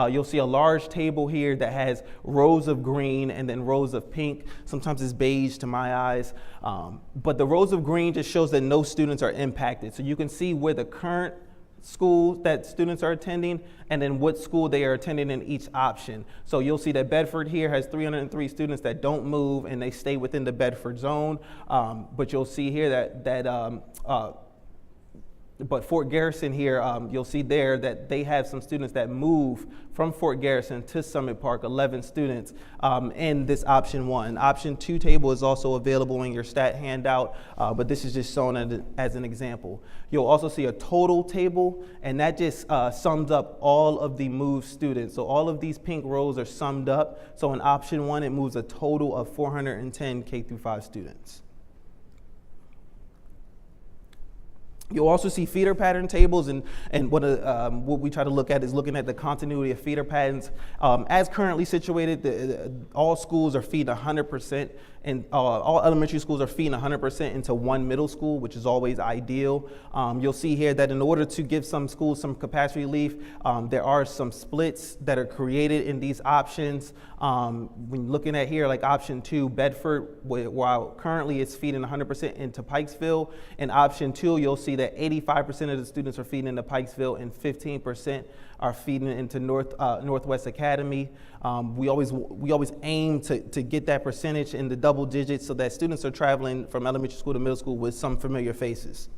You'll see a large table here that has rows of green and then rows of pink. Sometimes it's beige to my eyes, but the rows of green just shows that no students are impacted. So you can see where the current school that students are attending and then what school they are attending in each option. So you'll see that Bedford here has 303 students that don't move and they stay within the Bedford zone, but you'll see here that But Fort Garrison here, you'll see there that they have some students that move from Fort Garrison to Summit Park, 11 students in this option 1. Option 2 table is also available in your stat handout, but this is just shown as an example. You'll also see a total table, and that just sums up all of the moved students. So all of these pink rows are summed up. So in option 1, it moves a total of 410 K through 5 students. You'll also see feeder pattern tables, and what we try to look at is looking at the continuity of feeder patterns. As currently situated, all schools are feeding 100%, and all elementary schools are feeding 100% into one middle school, which is always ideal. You'll see here that in order to give some schools some capacity relief, there are some splits that are created in these options. When looking at here, like option 2, Bedford, while currently it's feeding 100% into Pikesville, in option 2, you'll see that 85% of the students are feeding into Pikesville and 15% are feeding into Northwest Academy. We always aim to get that percentage in the double digits so that students are traveling from elementary school to middle school with some familiar faces.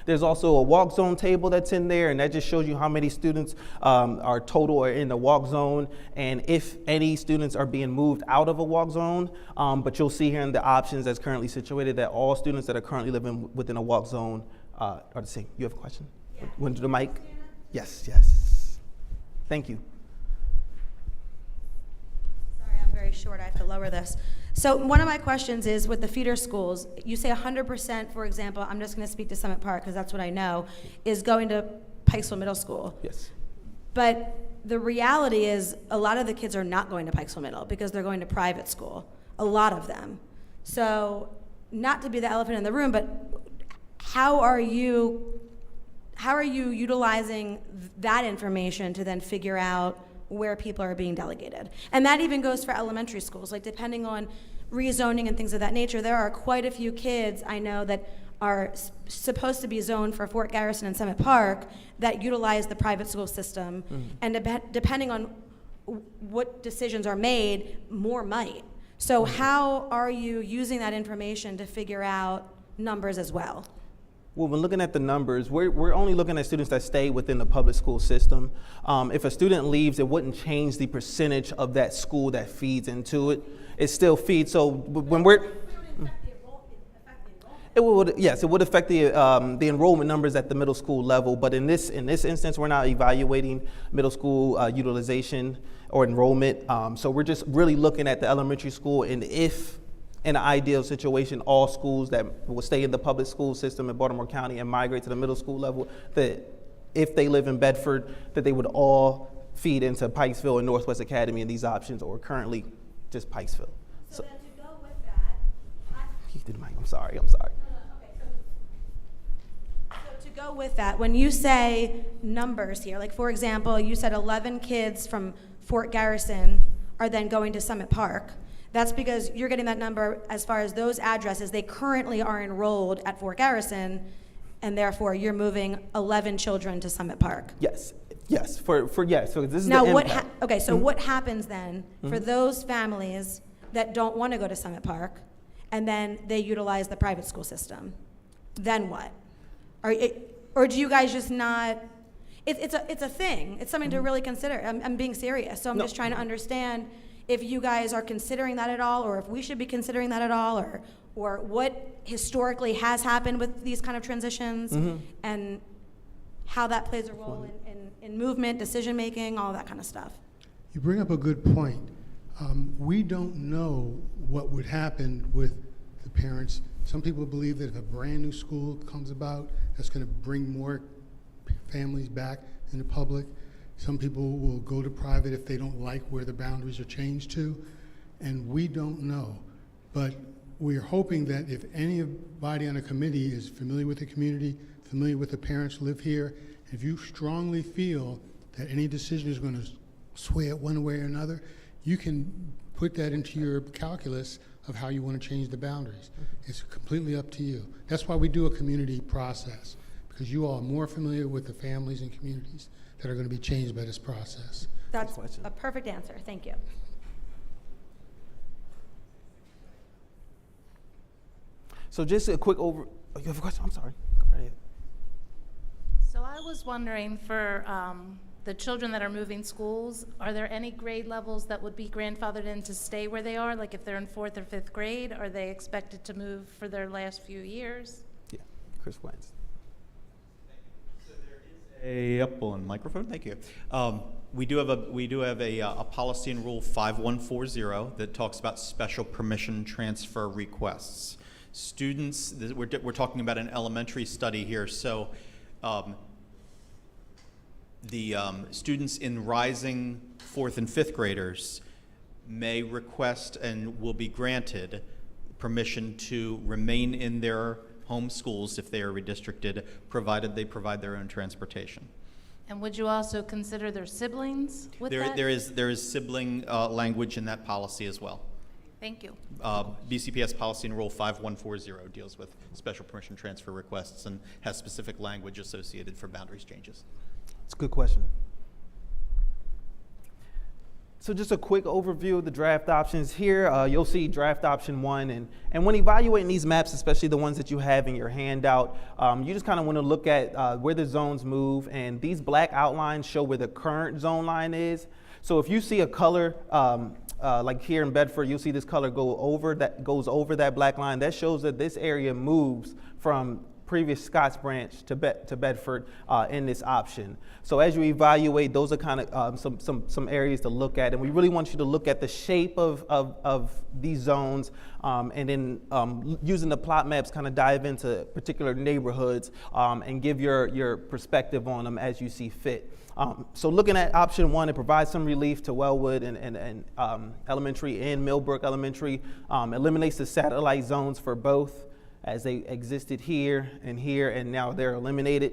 There's also a walk zone table that's in there, and that just shows you how many students are total or in the walk zone, and if any students are being moved out of a walk zone. But you'll see here in the options as currently situated that all students that are currently living within a walk zone are the same. You have a question? Yeah. Want to do the mic? Yes, yes. Thank you. Sorry, I'm very short. I have to lower this. So one of my questions is with the feeder schools, you say 100%, for example, I'm just going to speak to Summit Park because that's what I know, is going to Pikesville Middle School. Yes. But the reality is a lot of the kids are not going to Pikesville Middle because they're going to private school, a lot of them. So not to be the elephant in the room, but how are you utilizing that information to then figure out where people are being delegated? And that even goes for elementary schools, like depending on rezoning and things of that nature, there are quite a few kids I know that are supposed to be zoned for Fort Garrison and Summit Park that utilize the private school system. Mm-hmm. And depending on what decisions are made, more might. So how are you using that information to figure out numbers as well? Well, when looking at the numbers, we're only looking at students that stay within the public school system. If a student leaves, it wouldn't change the percentage of that school that feeds into it. It still feeds. So when it would affect the enrollment numbers at the middle school level. But in this instance, we're not evaluating middle school utilization or enrollment. So we're just really looking at the elementary school, and if in an ideal situation, all schools that will stay in the public school system in Baltimore County and migrate to the middle school level, that if they live in Bedford, that they would all feed into Pikesville and Northwest Academy in these options, or currently just Pikesville. So then to go with that, He did the mic. I'm sorry. Okay, so to go with that, when you say numbers here, like for example, you said 11 kids from Fort Garrison are then going to Summit Park. That's because you're getting that number as far as those addresses. They currently are enrolled at Fort Garrison, and therefore you're moving 11 children to Summit Park. Yes. So this is now the what? impact. So what happens then for those families that don't want to go to Summit Park, and then they utilize the private school system? Then what? Or do you guys just not? It's a thing. It's something to really consider. I'm being serious. So I'm just trying to understand if you guys are considering that at all, or if we should be considering that at all, or what historically has happened with these kind of transitions, and how that plays a role in movement, decision-making, all that kind of stuff. You bring up a good point. We don't know what would happen with the parents. Some people believe that if a brand new school comes about, that's going to bring more families back in the public. Some people will go to private if they don't like where the boundaries are changed to, and we don't know. But we're hoping that if anybody on a committee is familiar with the community, familiar with the parents who live here, if you strongly feel that any decision is going to sway it one way or another, you can put that into your calculus of how you want to change the boundaries. It's completely up to you. That's why we do a community process, because you all are more familiar with the families and communities that are going to be changed by this process. That's a perfect answer. Thank you. So just a quick Oh, you have a question? I'm sorry. Go right ahead. So I was wondering for the children that are moving schools, are there any grade levels that would be grandfathered in to stay where they are? Like if they're in 4th or 5th grade, are they expected to move for their last few years? Yeah, Chris Wentz. Up on microphone. Thank you. We do have a policy in Rule 5140 that talks about special permission transfer requests. Students, we're talking about an elementary study here, so the students in rising 4th and 5th graders may request and will be granted permission to remain in their home schools if they are redistricted, provided they provide their own transportation. And would you also consider their siblings with that? There is sibling language in that policy as well. Thank you. BCPS policy and Rule 5140 deals with special permission transfer requests and has specific language associated for boundaries changes. It's a good question. So just a quick overview of the draft options here. You'll see draft option 1, and when evaluating these maps, especially the ones that you have in your handout, you just kind of want to look at where the zones move, and these black outlines show where the current zone line is. So if you see a color, like here in Bedford, you'll see this color goes over that black line. That shows that this area moves from previous Scotts Branch to Bedford in this option. So as you evaluate, those are kind of some areas to look at, and we really want you to look at the shape of these zones, and then using the plot maps, kind of dive into particular neighborhoods and give your perspective on them as you see fit. So looking at option 1, it provides some relief to Wellwood and Elementary and Millbrook Elementary, eliminates the satellite zones for both, as they existed here, and now they're eliminated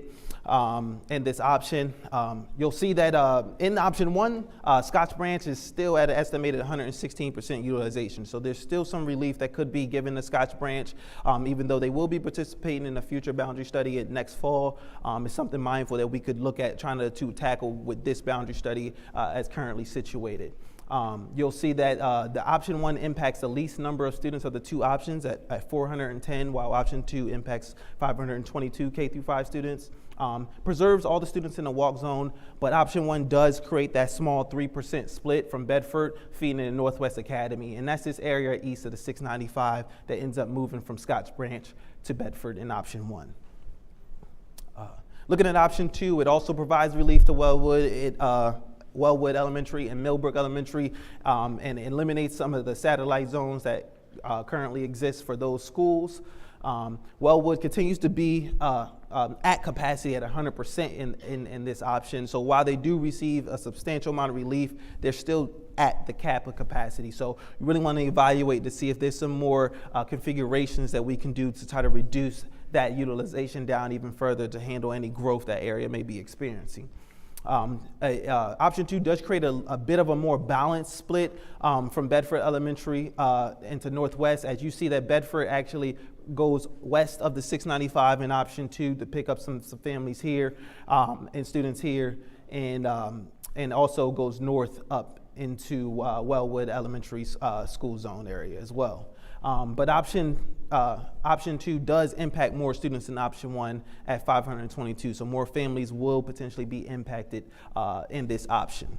in this option. You'll see that in option 1, Scotts Branch is still at an estimated 116% utilization. So there's still some relief that could be given to Scotts Branch, even though they will be participating in a future boundary study next fall. It's something mindful that we could look at trying to tackle with this boundary study as currently situated. You'll see that the option 1 impacts the least number of students of the two options at 410, while option 2 impacts 522 K through 5 students. Preserves all the students in the walk zone, but option 1 does create that small 3% split from Bedford feeding in Northwest Academy, and that's this area east of the 695 that ends up moving from Scotts Branch to Bedford in option 1. Looking at option 2, it also provides relief to Wellwood. Wellwood Elementary and Millbrook Elementary, and eliminates some of the satellite zones that currently exist for those schools. Wellwood continues to be at capacity at 100% in this option. So while they do receive a substantial amount of relief, they're still at the cap of capacity. So you really want to evaluate to see if there's some more configurations that we can do to try to reduce that utilization down even further to handle any growth that area may be experiencing. Option 2 does create a bit of a more balanced split from Bedford Elementary into Northwest. As you see that Bedford actually goes west of the 695 in option 2 to pick up some families here and students here, and also goes north up into Wellwood Elementary school zone area as well. But option 2 does impact more students than option 1 at 522, so more families will potentially be impacted in this option.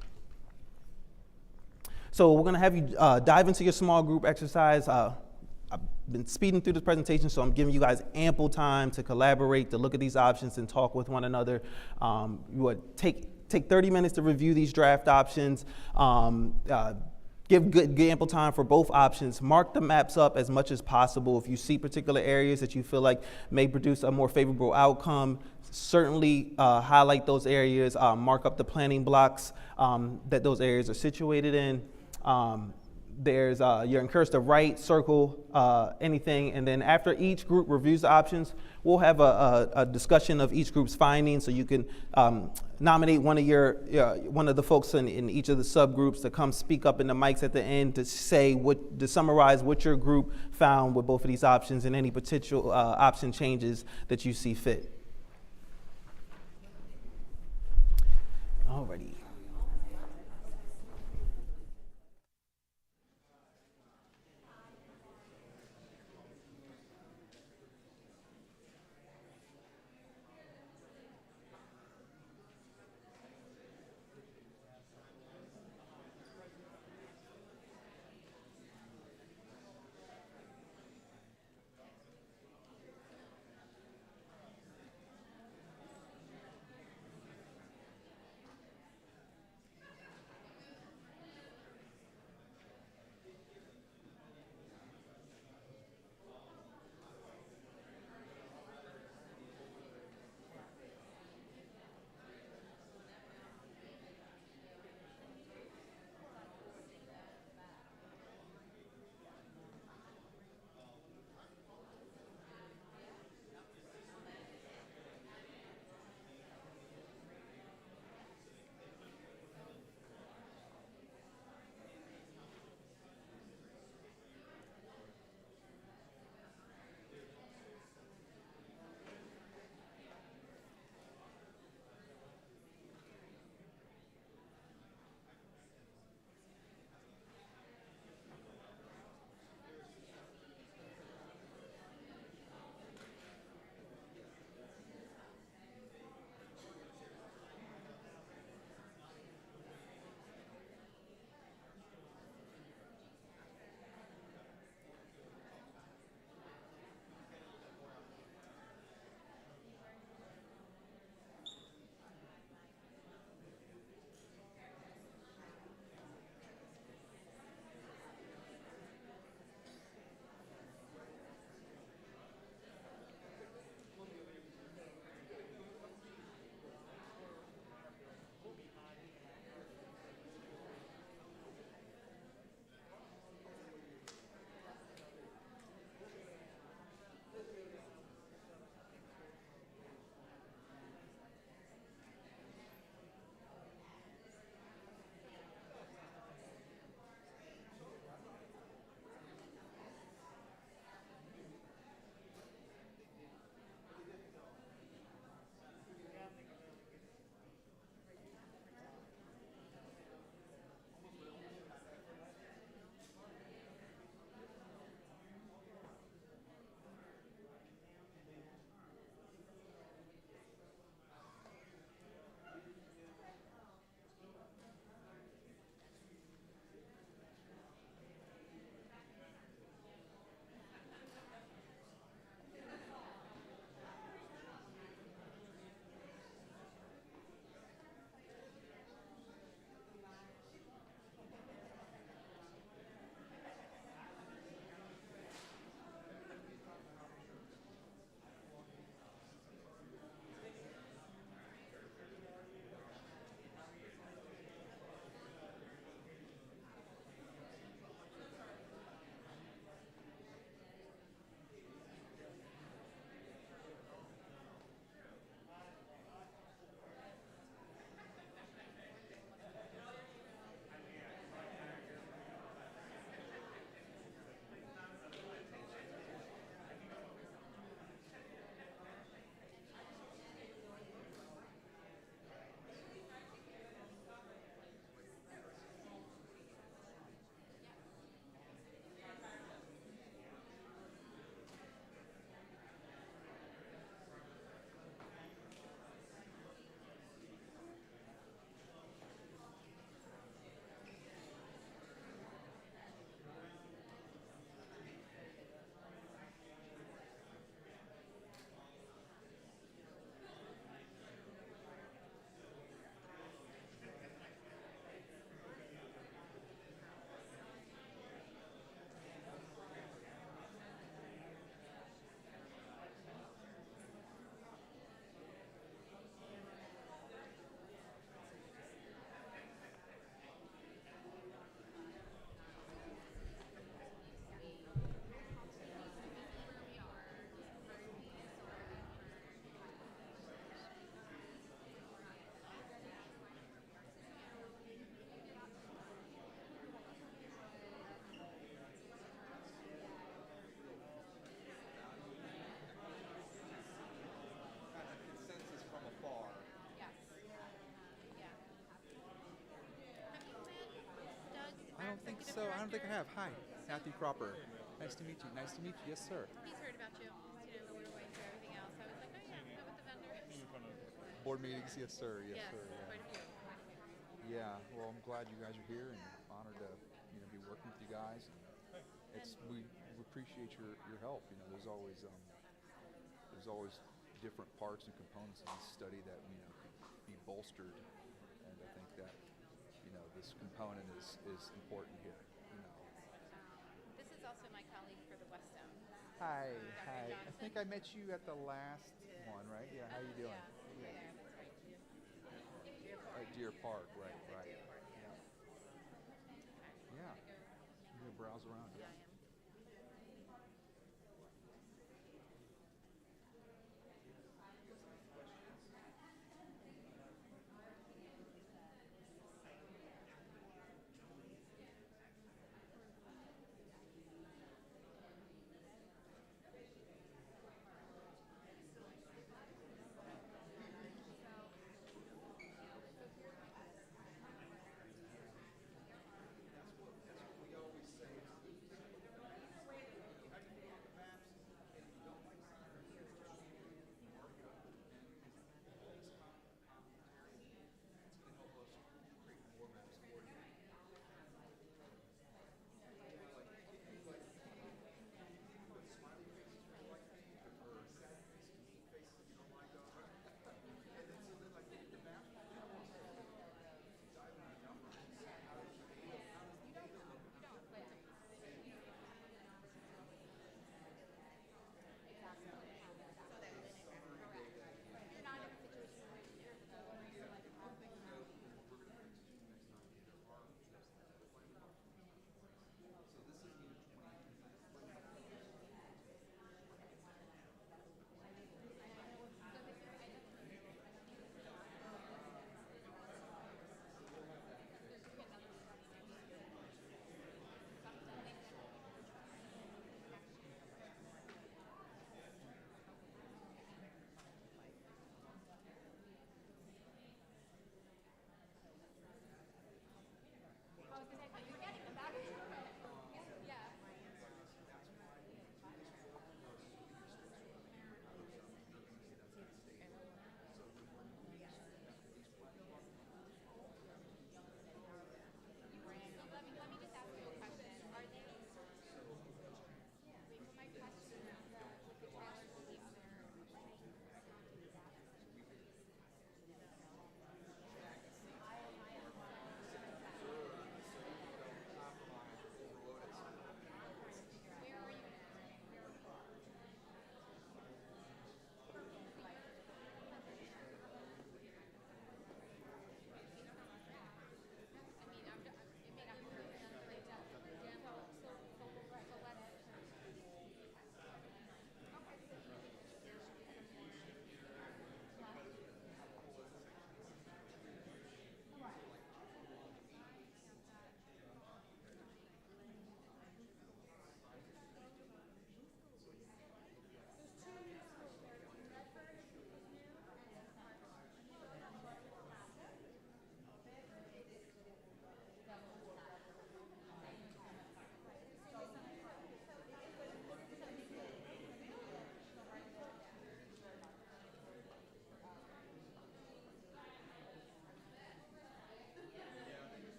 So we're going to have you dive into your small group exercise. I've been speeding through this presentation, so I'm giving you guys ample time to collaborate, to look at these options and talk with one another. You would take 30 minutes to review these draft options. Give good ample time for both options. Mark the maps up as much as possible. If you see particular areas that you feel like may produce a more favorable outcome, certainly highlight those areas, mark up the planning blocks that those areas are situated in. You're encouraged to write, circle anything, and then after each group reviews the options, we'll have a discussion of each group's findings, so you can nominate one of the folks in each of the subgroups to come speak up in the mics at the end to summarize what your group found with both of these options and any potential option changes that you see fit. Alrighty. don't think I have. Hi, Matthew Cropper. Nice to meet you. Nice to meet you. Yes, sir. He's heard about you, the waterways and everything else. I was like, oh yeah, met with the vendor. Board meetings. Yes, sir. Yes, sir. quite a few. Yeah. Well, I'm glad you guys are here and honored to be working with you guys. We appreciate your help. There's always different parts and components of this study that could be bolstered, and I think that this component is important here. This is also my colleague for the West Zone. Hi, Dr. hi. I Johnson. think I met you at the last one, right? Yeah. How you doing? Yeah, over there, that's right. Deer Park. At Deer Park, right. Deer Park. Yeah. Yeah. You can browse around. Yeah, I am.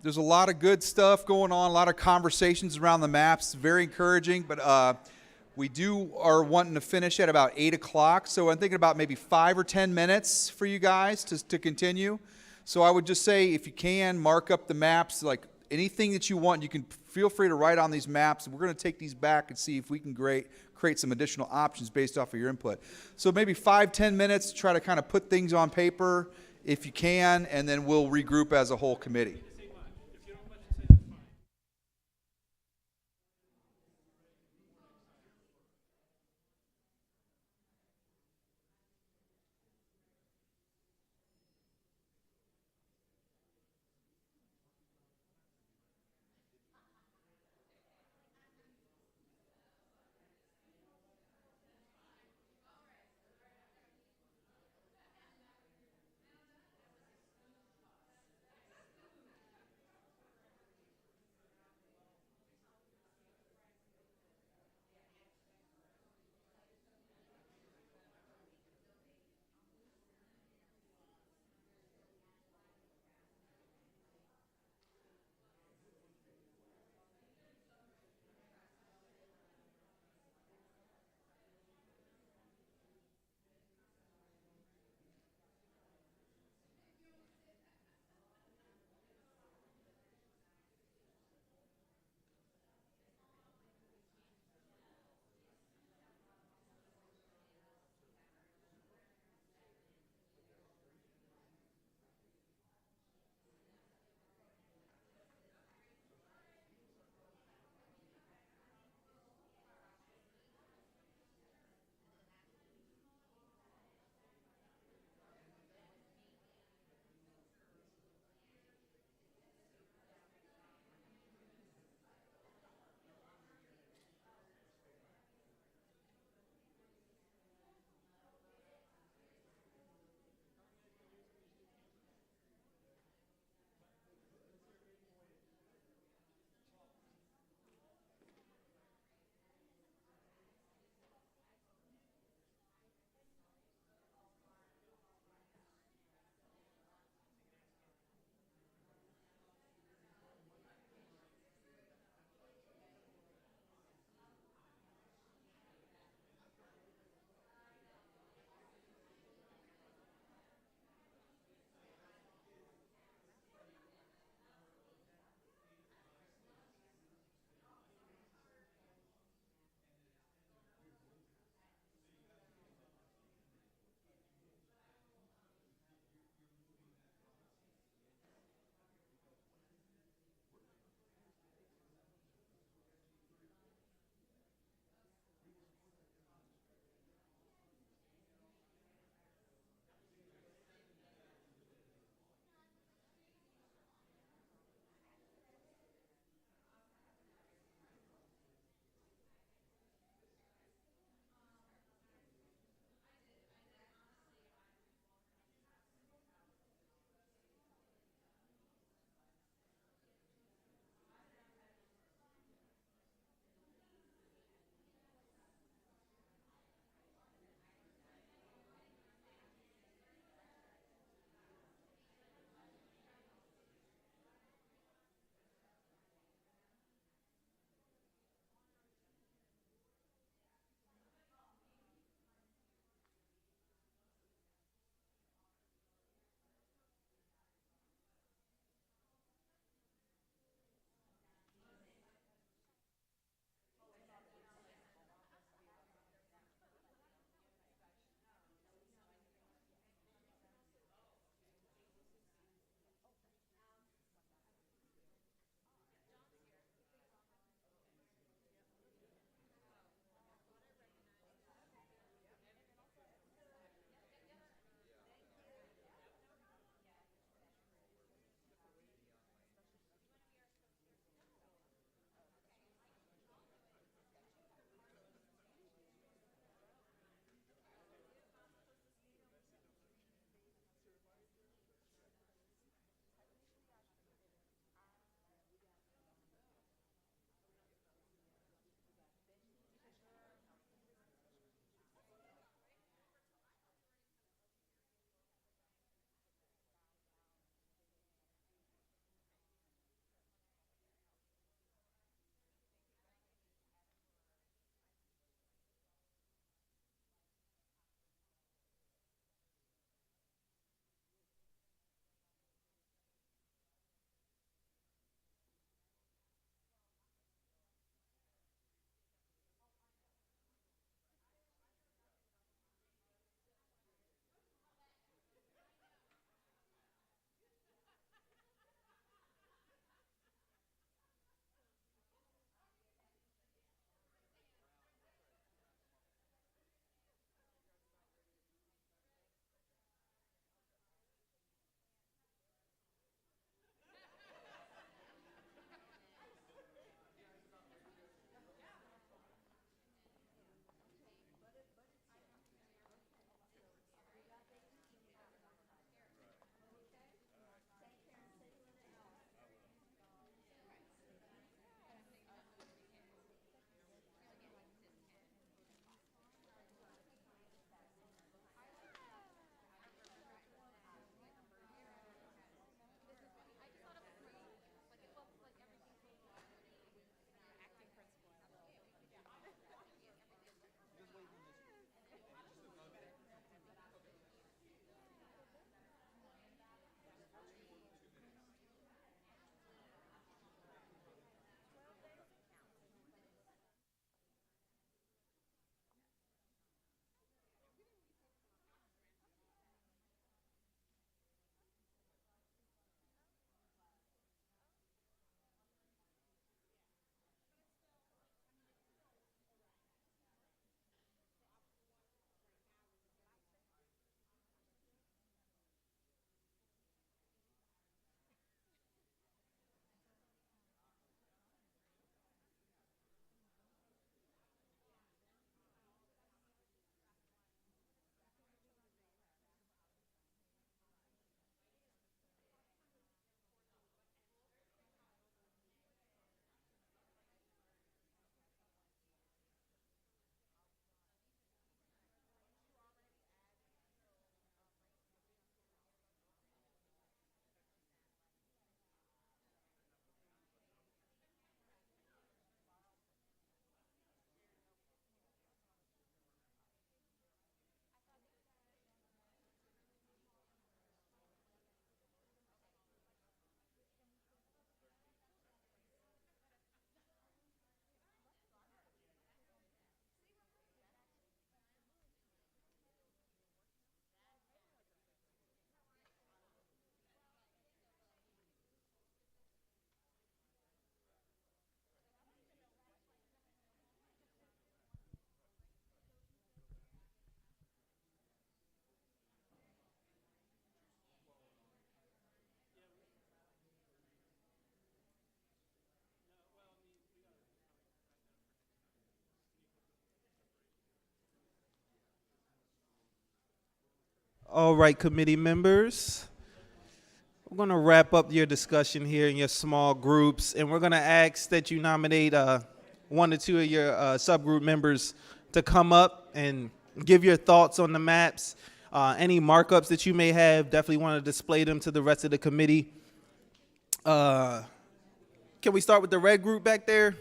There's a lot of good stuff going on, a lot of conversations around the maps, very encouraging, but we are wanting to finish at about 8 o'clock, so I'm thinking about maybe 5 or 10 minutes for you guys to continue. So I would just say, if you can, mark up the maps, like anything that you want, you can feel free to write on these maps. We're going to take these back and see if we can create some additional options based off of your input. So maybe 5-10 minutes to try to kind of put things on paper if you can, and then we'll regroup as a whole committee. All right, committee members. We're going to wrap up your discussion here in your small groups, and we're going to ask that you nominate one or two of your subgroup members to come up and give your thoughts on the maps. Any markups that you may have, definitely want to display them to the rest of the committee. Can we start with the red group back there?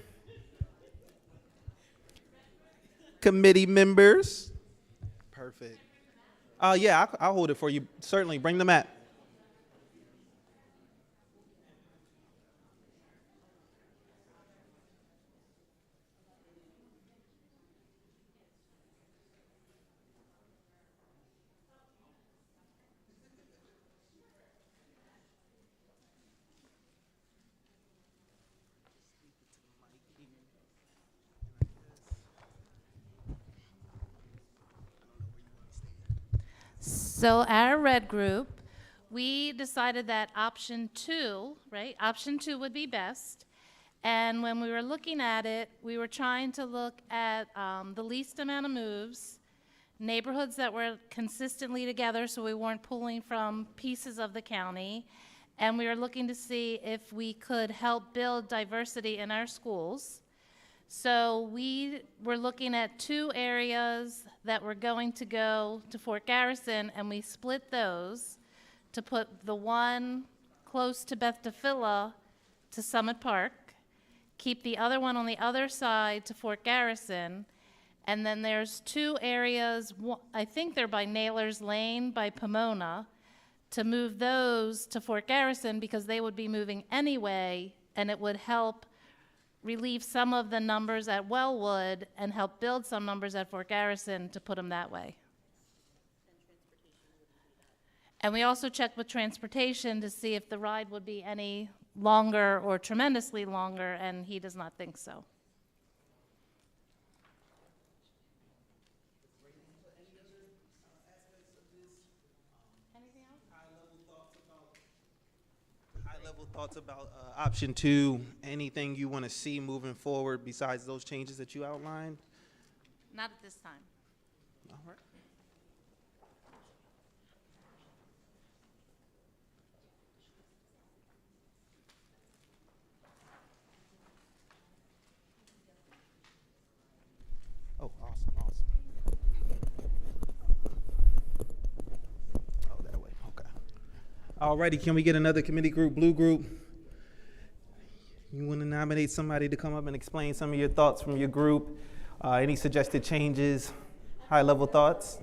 Committee members. Perfect. Yeah, I'll hold it for you. Certainly, bring the map. So our red group, we decided that option 2, right? Option 2 would be best. And when we were looking at it, we were trying to look at the least amount of moves, neighborhoods that were consistently together so we weren't pulling from pieces of the county. And we were looking to see if we could help build diversity in our schools. So we were looking at 2 areas that were going to go to Fort Garrison, and we split those to put the one close to Beth Tefillah to Summit Park, keep the other one on the other side to Fort Garrison, and then there's 2 areas, I think they're by Naylor's Lane, by Pomona, to move those to Fort Garrison because they would be moving anyway, and it would help relieve some of the numbers at Wellwood and help build some numbers at Fort Garrison to put them that way. And we also checked with transportation to see if the ride would be any longer or tremendously longer, and he does not think so. High-level thoughts about option 2, anything you want to see moving forward besides those changes that you outlined? Not at this time. All right. Oh, awesome. Oh, that way, okay. Alrighty, can we get another committee group, blue group? You want to nominate somebody to come up and explain some of your thoughts from your group? Any suggested changes, high-level thoughts?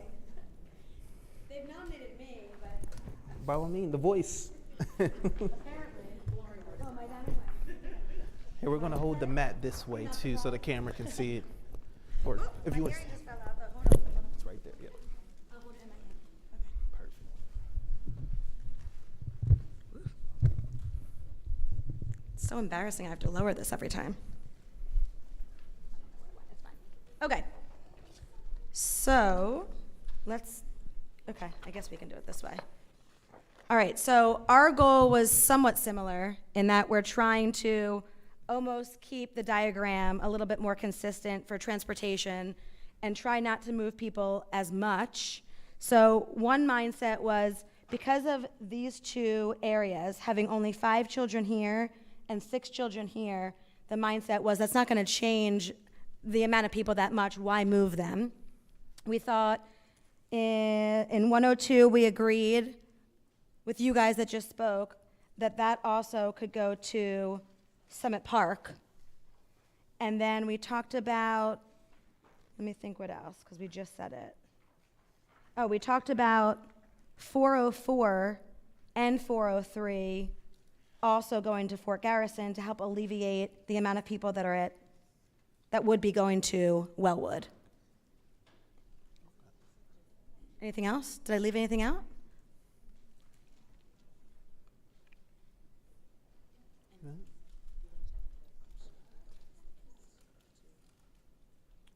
They've nominated me, but By all means, the voice. apparently, oh, my dad. Here, we're going to hold the mat this way, too, so the camera can see it. Or if you want. Just fell out. Hold on. It's right there, yeah. I'll hold it in my hand. Perfect. It's so embarrassing. I have to lower this every time. It's fine. Okay. So okay, I guess we can do it this way. All right, so our goal was somewhat similar in that we're trying to almost keep the diagram a little bit more consistent for transportation and try not to move people as much. So one mindset was, because of these 2 areas, having only 5 children here and 6 children here, the mindset was that's not going to change the amount of people that much, why move them? We thought in 102 we agreed with you guys that just spoke that also could go to Summit Park. And then we talked about, let me think what else, because we just said it. Oh, we talked about 404 and 403 also going to Fort Garrison to help alleviate the amount of people that would be going to Wellwood. Anything else? Did I leave anything out?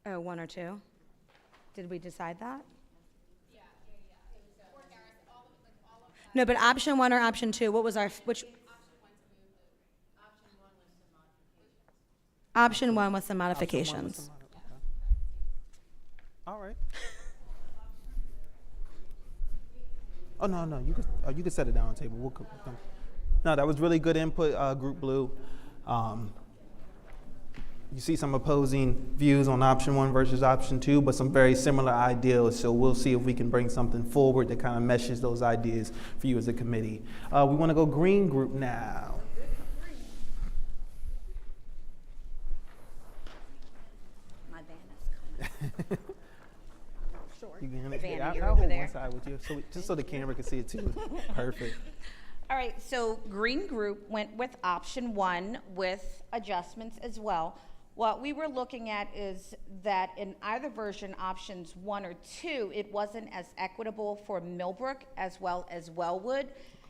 Oh, 1 or 2? Did we decide that? Yeah. No, but option 1 or option 2, what was which? Option 1 with some modifications. All right. Oh, no, you can set it down on the table. We'll come. No, that was really good input, Group Blue. You see some opposing views on option 1 versus option 2, but some very similar ideals. So we'll see if we can bring something forward that kind of meshes those ideas for you as a committee. We want to go green group now. My van is coming. You can Vanny, I'll you're hold over there. one side with you, just so the camera can see it too. Perfect. All right, so green group went with option 1 with adjustments as well. What we were looking at is that in either version, options 1 or 2, it wasn't as equitable for Millbrook as well as Wellwood.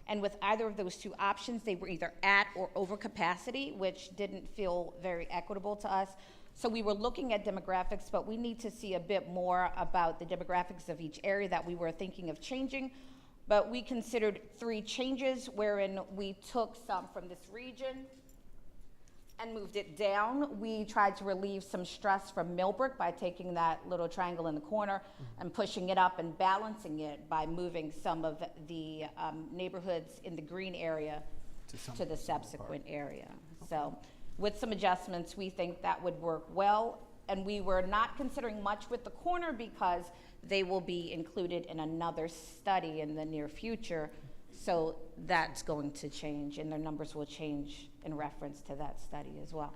And with either of those 2 options, they were either at or over capacity, which didn't feel very equitable to us. So we were looking at demographics, but we need to see a bit more about the demographics of each area that we were thinking of changing. But we considered 3 changes wherein we took some from this region and moved it down. We tried to relieve some stress from Millbrook by taking that little triangle in the corner and pushing it up and balancing it by moving some of the neighborhoods in the green area to the subsequent area. So with some adjustments, we think that would work well. And we were not considering much with the corner because they will be included in another study in the near future. So that's going to change, and their numbers will change in reference to that study as well.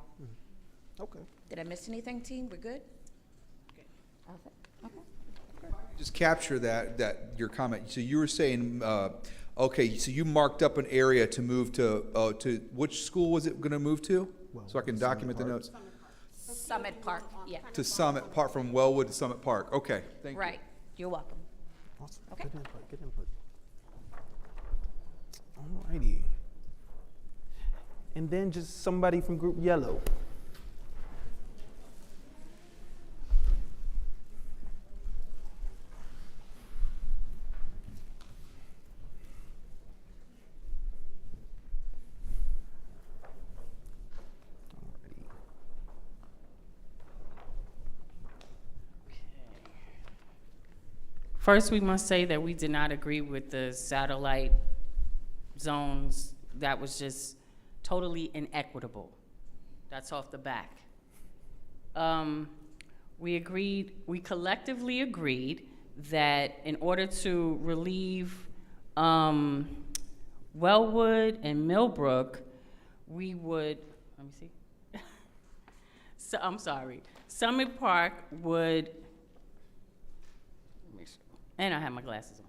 Okay. Did I miss anything, team? We're good? Okay. Just capture that your comment. So you were saying, okay, so you marked up an area to move to which school was it going to move to? So I can document the notes. Summit Park, yeah. To Summit Park, from Wellwood to Summit Park. Okay, thank you. Right. You're welcome. Awesome. Okay. Good input. Alrighty. And then just somebody from Group Yellow. First, we must say that we did not agree with the satellite zones. That was just totally inequitable. That's off the back. We collectively agreed that in order to relieve Wellwood and Millbrook, we would, let me see. So, I'm sorry. Summit Park would, and I have my glasses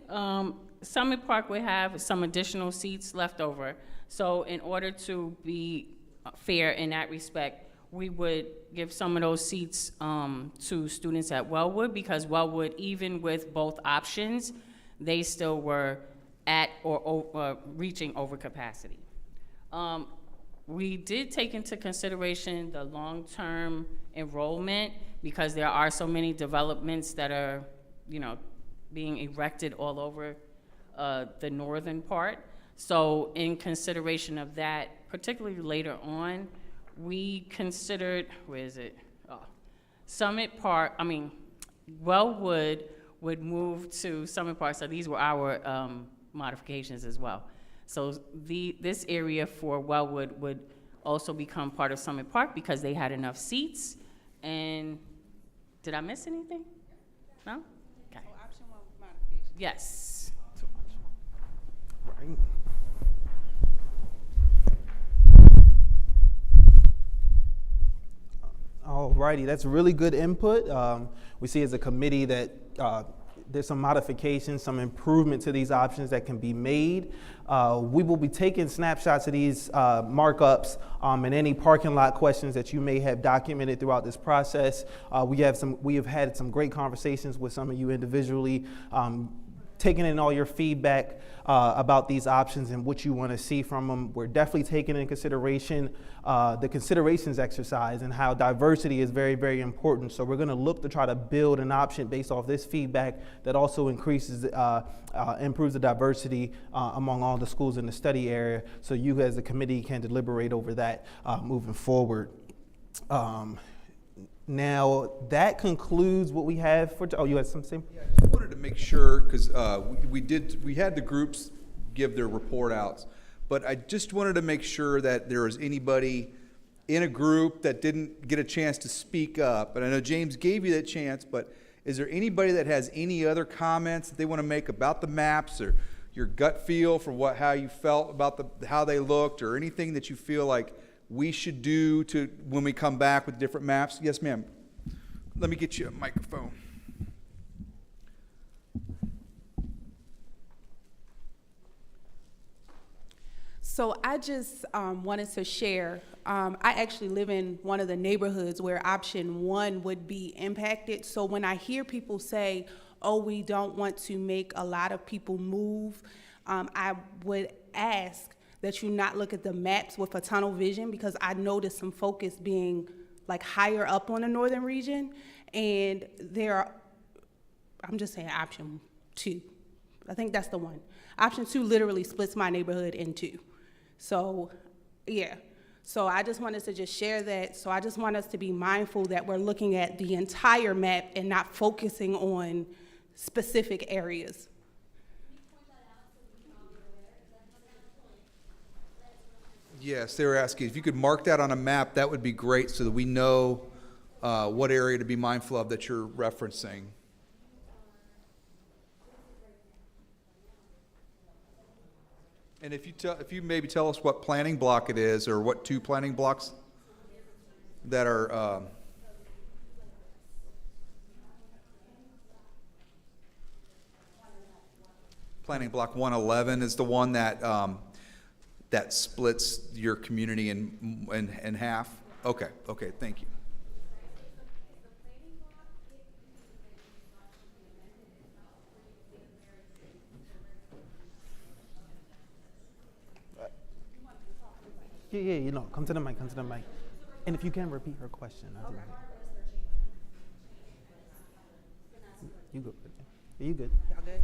on. Summit Park would have some additional seats left over. So in order to be fair in that respect, we would give some of those seats to students at Wellwood, because Wellwood, even with both options, they still were at or reaching over capacity. We did take into consideration the long-term enrollment, because there are so many developments that are being erected all over the northern part. So in consideration of that, particularly later on, we considered, where is it? Oh, Summit Park, Wellwood would move to Summit Park. So these were our modifications as well. So this area for Wellwood would also become part of Summit Park because they had enough seats. And did I miss anything? No? Okay. So option 1 modification. Yes. Right. Alrighty, that's really good input. We see as a committee that there's some modifications, some improvement to these options that can be made. We will be taking snapshots of these markups and any parking lot questions that you may have documented throughout this process. We have had some great conversations with some of you individually, taking in all your feedback about these options and what you want to see from them. We're definitely taking into consideration the considerations exercise and how diversity is very, very important. So we're going to look to try to build an option based off this feedback that also improves the diversity among all the schools in the study area, so you as a committee can deliberate over that moving forward. Now, that concludes what we have for, oh, you had something? Yeah, I just wanted to make sure, because we had the groups give their report outs, but I just wanted to make sure that there was anybody in a group that didn't get a chance to speak up. And I know James gave you that chance, but is there anybody that has any other comments that they want to make about the maps, or your gut feel for how you felt about how they looked, or anything that you feel like we should do to when we come back with different maps? Yes, ma'am. Let me get you a microphone. So I just wanted to share, I actually live in one of the neighborhoods where option 1 would be impacted. So when I hear people say, oh, we don't want to make a lot of people move, I would ask that you not look at the maps with a tunnel vision, because I noticed some focus being like higher up on the northern region, and I'm just saying option 2. I think that's the one. Option 2 literally splits my neighborhood in 2. So, yeah. So I just wanted to just share that. So I just want us to be mindful that we're looking at the entire map and not focusing on specific areas. Yes, they were asking if you could mark that on a map, that would be great, so that we know what area to be mindful of that you're referencing. And if you maybe tell us what planning block it is, or what 2 planning blocks that are planning block 111 is the one that that splits your community in half. Okay, thank you. Yeah, come to the mic, And if you can repeat her question. You good? Yeah, you good. Y'all good?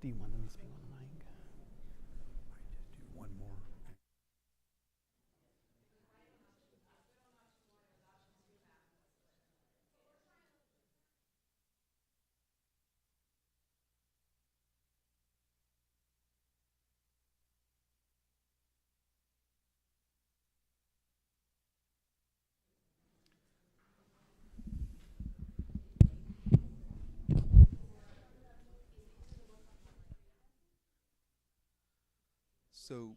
Do you want them to speak on the mic? Do one more. So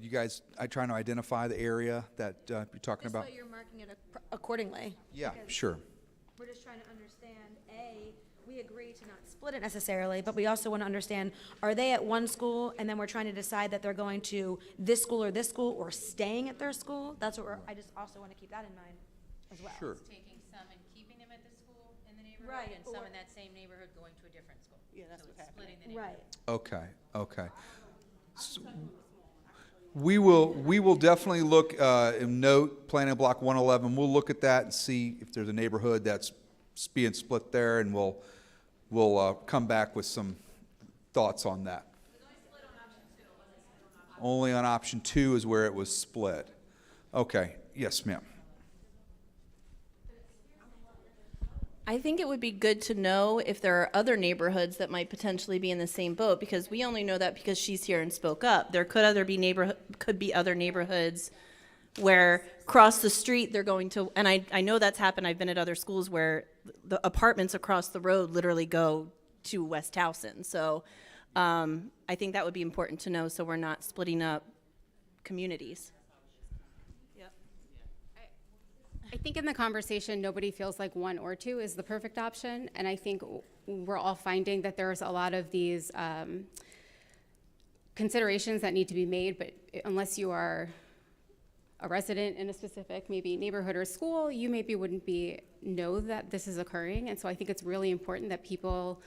you guys, I trying to identify the area that you're talking about? Just so you're marking it accordingly. Yeah, because sure. We're just trying to understand, we agree to not split it necessarily, but we also want to understand, are they at one school and then we're trying to decide that they're going to this school or staying at their school? That's what I just also want to keep that in mind as well. Sure. Taking some and keeping them at the school in the neighborhood, Right, and some or- in that same neighborhood going to a different school. Yeah, that's So what's it's happening. splitting the neighborhood. Right. Okay. So we will definitely look and note planning block 111. We'll look at that and see if there's a neighborhood that's being split there, and we'll come back with some thoughts on that. Only on option 2 is where it was split. Okay. Yes, ma'am. I think it would be good to know if there are other neighborhoods that might potentially be in the same boat, because we only know that because she's here and spoke up. There could be other neighborhoods where across the street they're going to, and I know that's happened. I've been at other schools where the apartments across the road literally go to West Towson. So I think that would be important to know, so we're not splitting up communities. I think in the conversation, nobody feels like 1 or 2 is the perfect option, and I think we're all finding that there's a lot of these considerations that need to be made, but unless you are a resident in a specific maybe neighborhood or school, you maybe wouldn't know that this is occurring, and so I think it's really important that people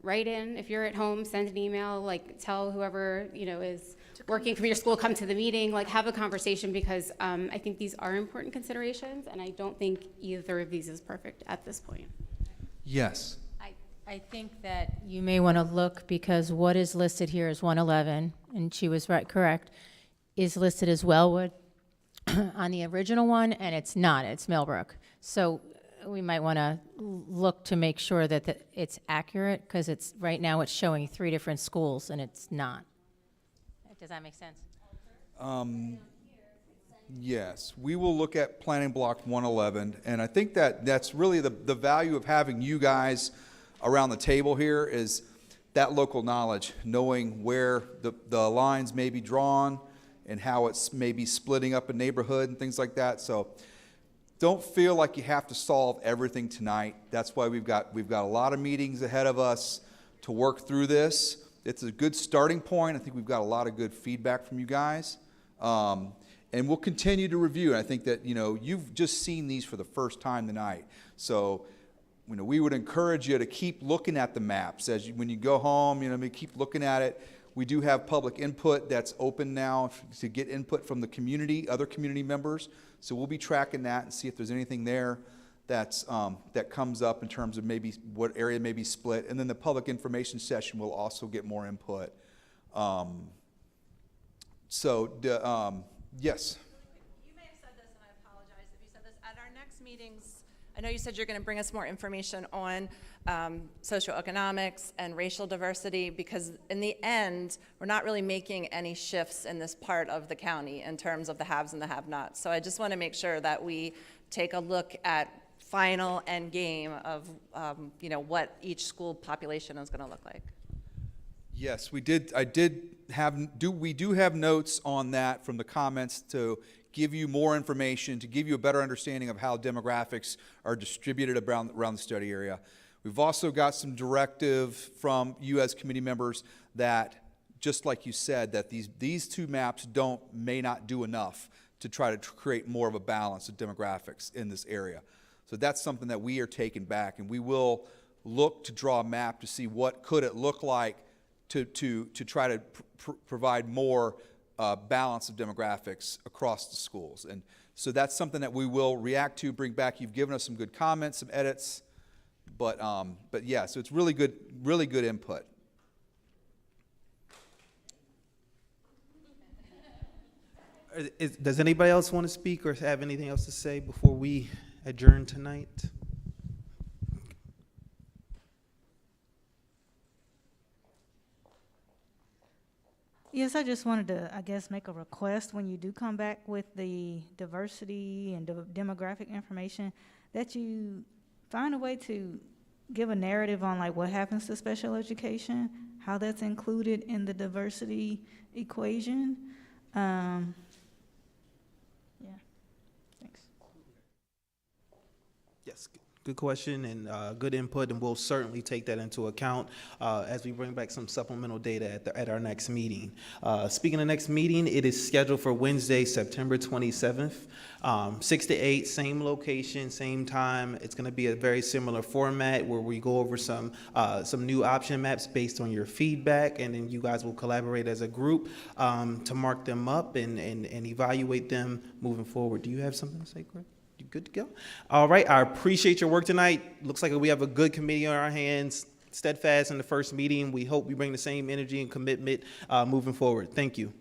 write in. If you're at home, send an email, like tell whoever, is working from your school, come to the meeting, like have a conversation, because I think these are important considerations, and I don't think either of these is perfect at this point. Yes. I think that you may want to look, because what is listed here is 111, and she was correct, is listed as Wellwood on the original one, and it's not, it's Millbrook. So we might want to look to make sure that it's accurate, because right now it's showing 3 different schools, and it's not. Does that make sense? Yes, we will look at planning block 111, and I think that's really the value of having you guys around the table here is that local knowledge, knowing where the lines may be drawn and how it's maybe splitting up a neighborhood and things like that. So don't feel like you have to solve everything tonight. That's why we've got a lot of meetings ahead of us to work through this. It's a good starting point. I think we've got a lot of good feedback from you guys. And we'll continue to review. And I think that, you've just seen these for the first time tonight. So, we would encourage you to keep looking at the maps when you go home, keep looking at it. We do have public input that's open now to get input from the community, other community members. So we'll be tracking that and see if there's anything there that comes up in terms of maybe what area may be split. And then the public information session will also get more input. Yes. You may have said this, and I apologize if you said this. At our next meetings, I know you said you're going to bring us more information on socioeconomics and racial diversity, because in the end, we're not really making any shifts in this part of the county in terms of the haves and the have-nots. So I just want to make sure that we take a look at final end game of what each school population is going to look like. Yes, we did. We do have notes on that from the comments to give you more information, to give you a better understanding of how demographics are distributed around the study area. We've also got some directive from you as committee members that, just like you said, that these two maps may not do enough to try to create more of a balance of demographics in this area. So that's something that we are taking back, and we will look to draw a map to see what could it look like to try to provide more balance of demographics across the schools. And so that's something that we will react to, bring back. You've given us some good comments, some edits, but yeah, so it's really good input. Does anybody else want to speak or have anything else to say before we adjourn tonight? Yes, I just wanted to, make a request when you do come back with the diversity and demographic information, that you find a way to give a narrative on what happens to special education, how that's included in the diversity equation. Yeah, thanks. Yes, good question and good input, and we'll certainly take that into account as we bring back some supplemental data at our next meeting. Speaking of next meeting, it is scheduled for Wednesday, September 27th, 6 to 8, same location, same time. It's going to be a very similar format where we go over some new option maps based on your feedback, and then you guys will collaborate as a group to mark them up and evaluate them moving forward. Do you have something to say, Greg? You good to go? All right, I appreciate your work tonight. Looks like we have a good committee on our hands, steadfast in the first meeting. We hope we bring the same energy and commitment moving forward. Thank you.